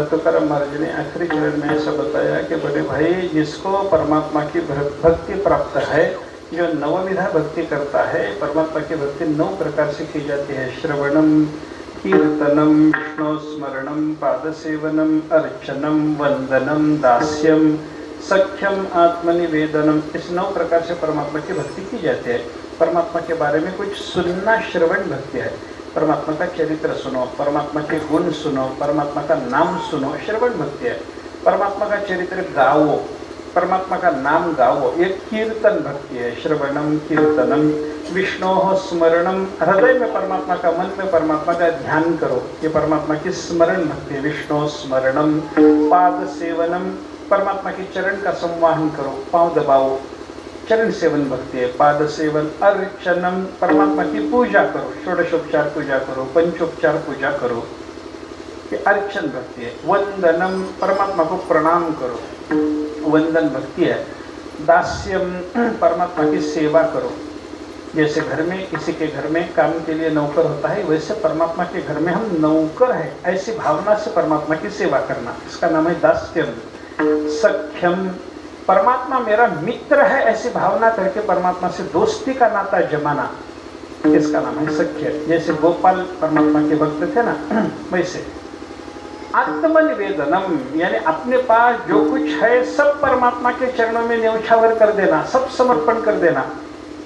तुकाराम महाराज ने आखिरी चरण में ऐसा बताया कि बड़े भाई, जिसको परमात्मा की भक्ति प्राप्त है, जो नवविधा भक्ति करता है, परमात्मा की भक्ति 9 प्रकार से की जाती है। श्रवणम, कीर्तनम, विष्णु स्मरणम, पादसेवनम, अर्चनम, वंदनम, दास्यम, सख्यम, आत्मनिवेदनम। इस 9 प्रकार से परमात्मा की भक्ति की जाती है। परमात्मा के बारे में कुछ सुनना श्रवण भक्ति है। परमात्मा का चरित्र सुनो, परमात्मा के गुण सुनो, परमात्मा का नाम सुनो, श्रवण भक्ति है। परमात्मा का चरित्र गाओ, परमात्मा का नाम गाओ, ये कीर्तन भक्ति है। श्रवणम, कीर्तनम, विष्णु स्मरणम, हृदय में परमात्मा का, मन में परमात्मा का ध्यान करो, ये परमात्मा की स्मरण भक्ति है। विष्णु स्मरणम, पाद सेवनम, परमात्मा के चरण का संवाहन करो, पांव दबाओ, चरण सेवन भक्ति है। पाद सेवन, अर्चनम, परमात्मा की पूजा करो, षोडशोपचार पूजा करो, पंचोपचार पूजा करो, ये अर्चन भक्ति है। वंदनम, परमात्मा को प्रणाम करो, वंदन भक्ति है। दास्यम, परमात्मा की सेवा करो। जैसे घर में किसी के घर में काम के लिए नौकर होता है, वैसे परमात्मा के घर में हम नौकर है, ऐसी भावना से परमात्मा की सेवा करना, इसका नाम है दास्यम। सख्यम, परमात्मा मेरा मित्र है, ऐसी भावना करके परमात्मा से दोस्ती का नाता जमाना, इसका नाम है सख्य। जैसे गोपाल परमात्मा के भक्त थे ना, वैसे। आत्मनिवेदनम, यानी अपने पास जो कुछ है सब परमात्मा के चरणों में न्यौछावर कर देना, सब समर्पण कर देना,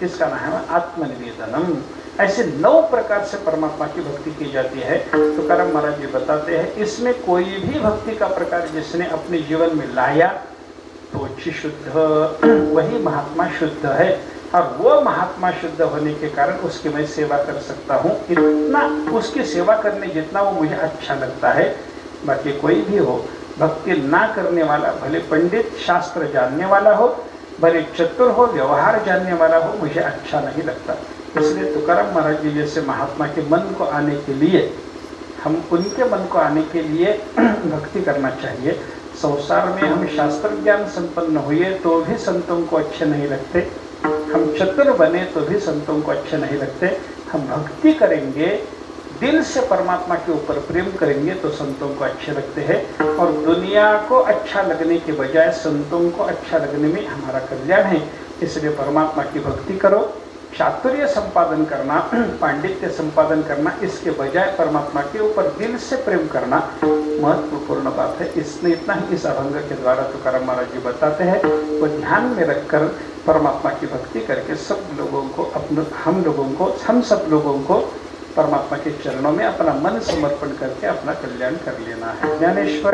इसका नाम है आत्मनिवेदनम। ऐसे 9 प्रकार से परमात्मा की भक्ति की जाती है। तुकाराम महाराज जी बताते हैं, इसमें कोई भी भक्ति का प्रकार जिसने अपने जीवन में लाया तो शुद्ध, वही महात्मा शुद्ध है। और वो महात्मा शुद्ध होने के कारण उसकी मैं सेवा कर सकता हूँ, इतना उसकी सेवा करने जितना वो मुझे अच्छा लगता है। बाकी कोई भी हो, भक्ति ना करने वाला, भले पंडित शास्त्र जानने वाला हो, भले चतुर हो, व्यवहार जानने वाला हो, मुझे अच्छा नहीं लगता। इसलिए तुकाराम महाराज जी जैसे महात्मा के मन को आने के लिए, हम उनके मन को आने के लिए भक्ति करना चाहिए। संसार में हम शास्त्र ज्ञान संपन्न हुए तो भी संतों को अच्छे नहीं लगते, हम चतुर बने तो भी संतों को अच्छे नहीं लगते। हम भक्ति करेंगे, दिल से परमात्मा के ऊपर प्रेम करेंगे तो संतों को अच्छे लगते हैं। और दुनिया को अच्छा लगने के बजाय संतों को अच्छा लगने में हमारा कल्याण है। इसलिए परमात्मा की भक्ति करो, चातुर्य संपादन करना, पांडित्य संपादन करना, इसके बजाय परमात्मा के ऊपर दिल से प्रेम करना महत्वपूर्ण बात है। इसने इतना ही इस अभंग के द्वारा तुकाराम महाराज जी बताते हैं। वो ध्यान में रखकर परमात्मा की भक्ति करके सब लोगों को, हम सब लोगों को परमात्मा के चरणों में अपना मन समर्पण करके अपना कल्याण कर लेना है। Dnyaneshwar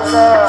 Thank you.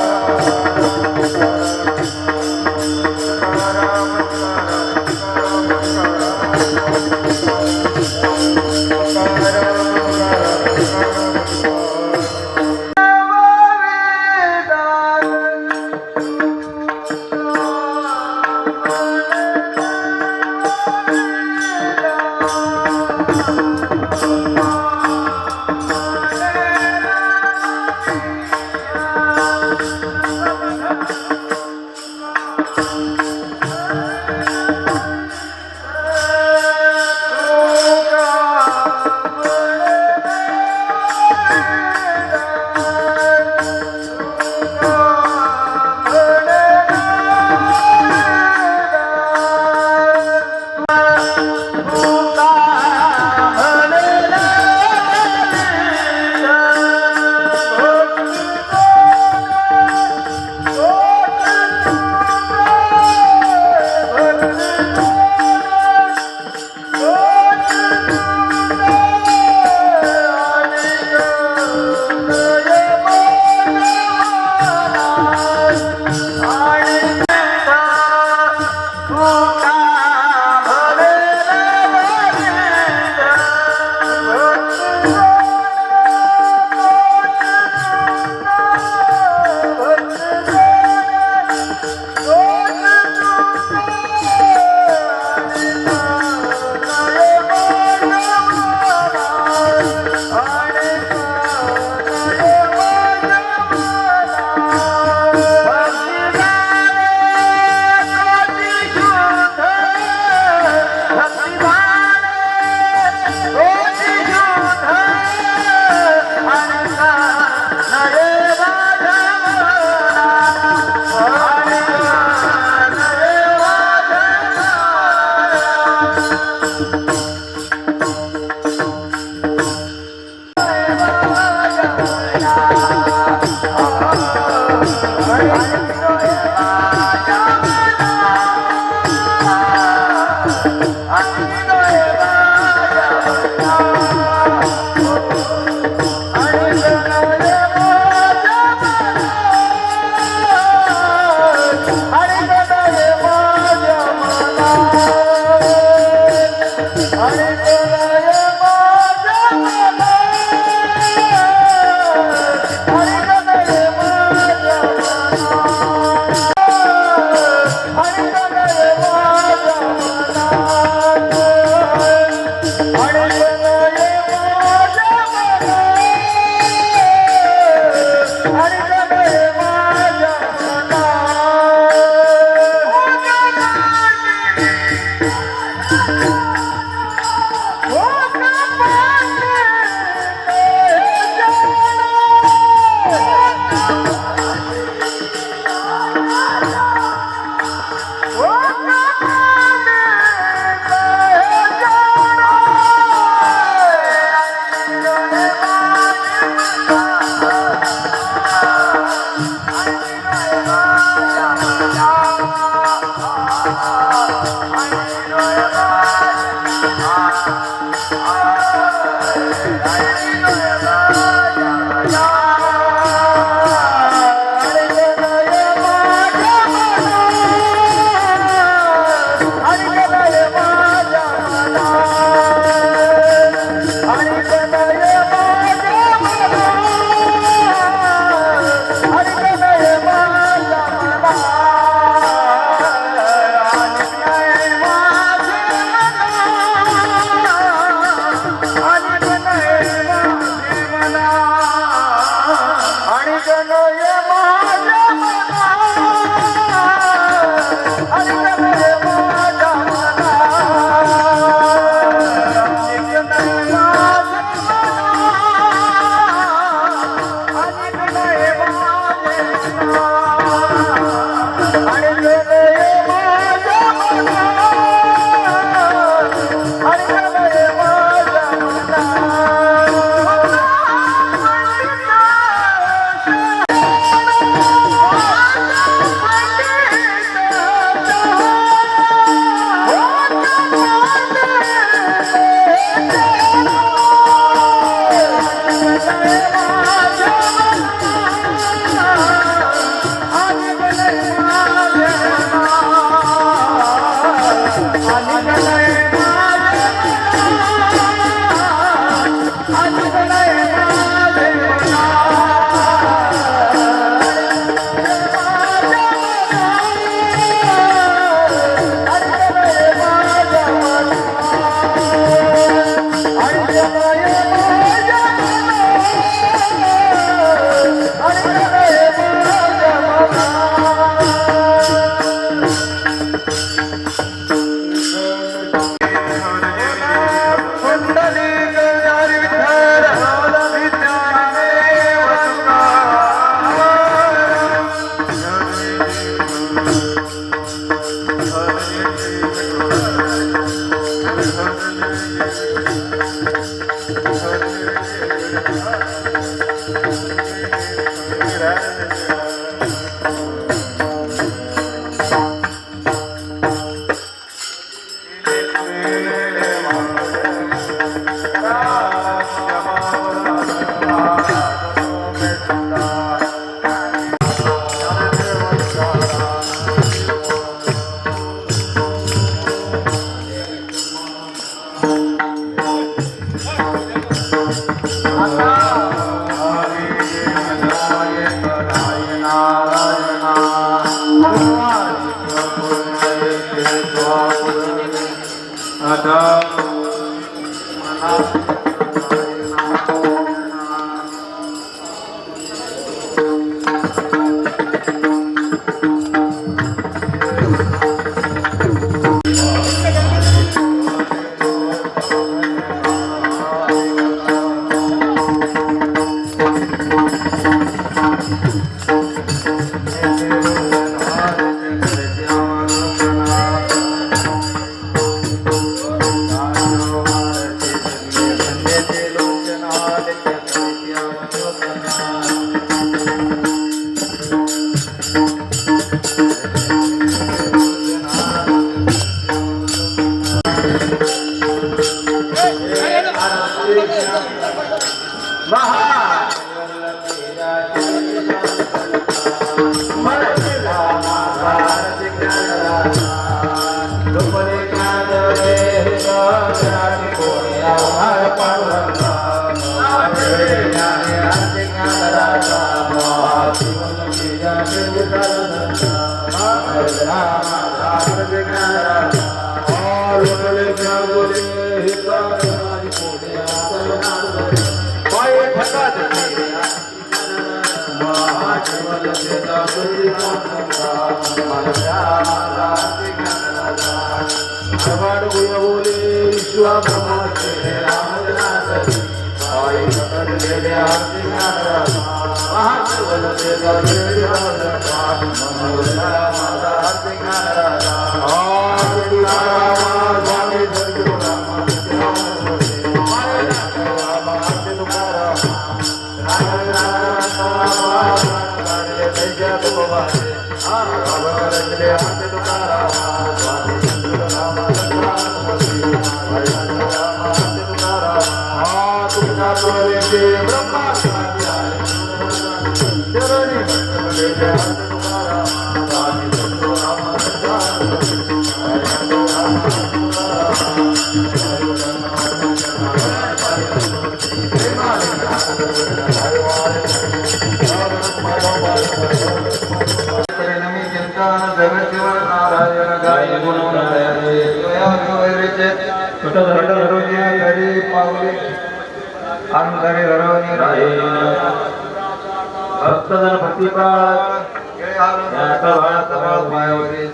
भक्तजन भक्तिपाळ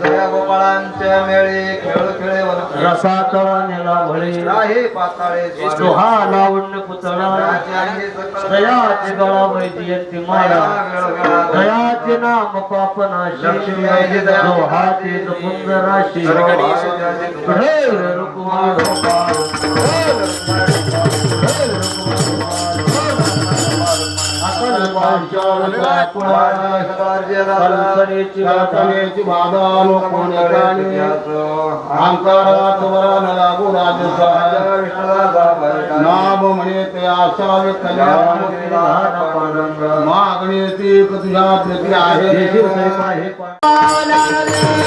जया गोपाळांच्या मेळी खेळ खेळे रसातळ नेला भळे राहे पाताळे सोहा लावण्य पुतळा दयाचे गळा वैजयंती माळा दयाचे नाम पापनाशी जो हाती मुकुंद राशी कल्पनेची बाधा लोकोणी अंकारात वरण लागू नाम म्हणे ते असावे कल्याण मागणी ती तुझ्या प्रती आहे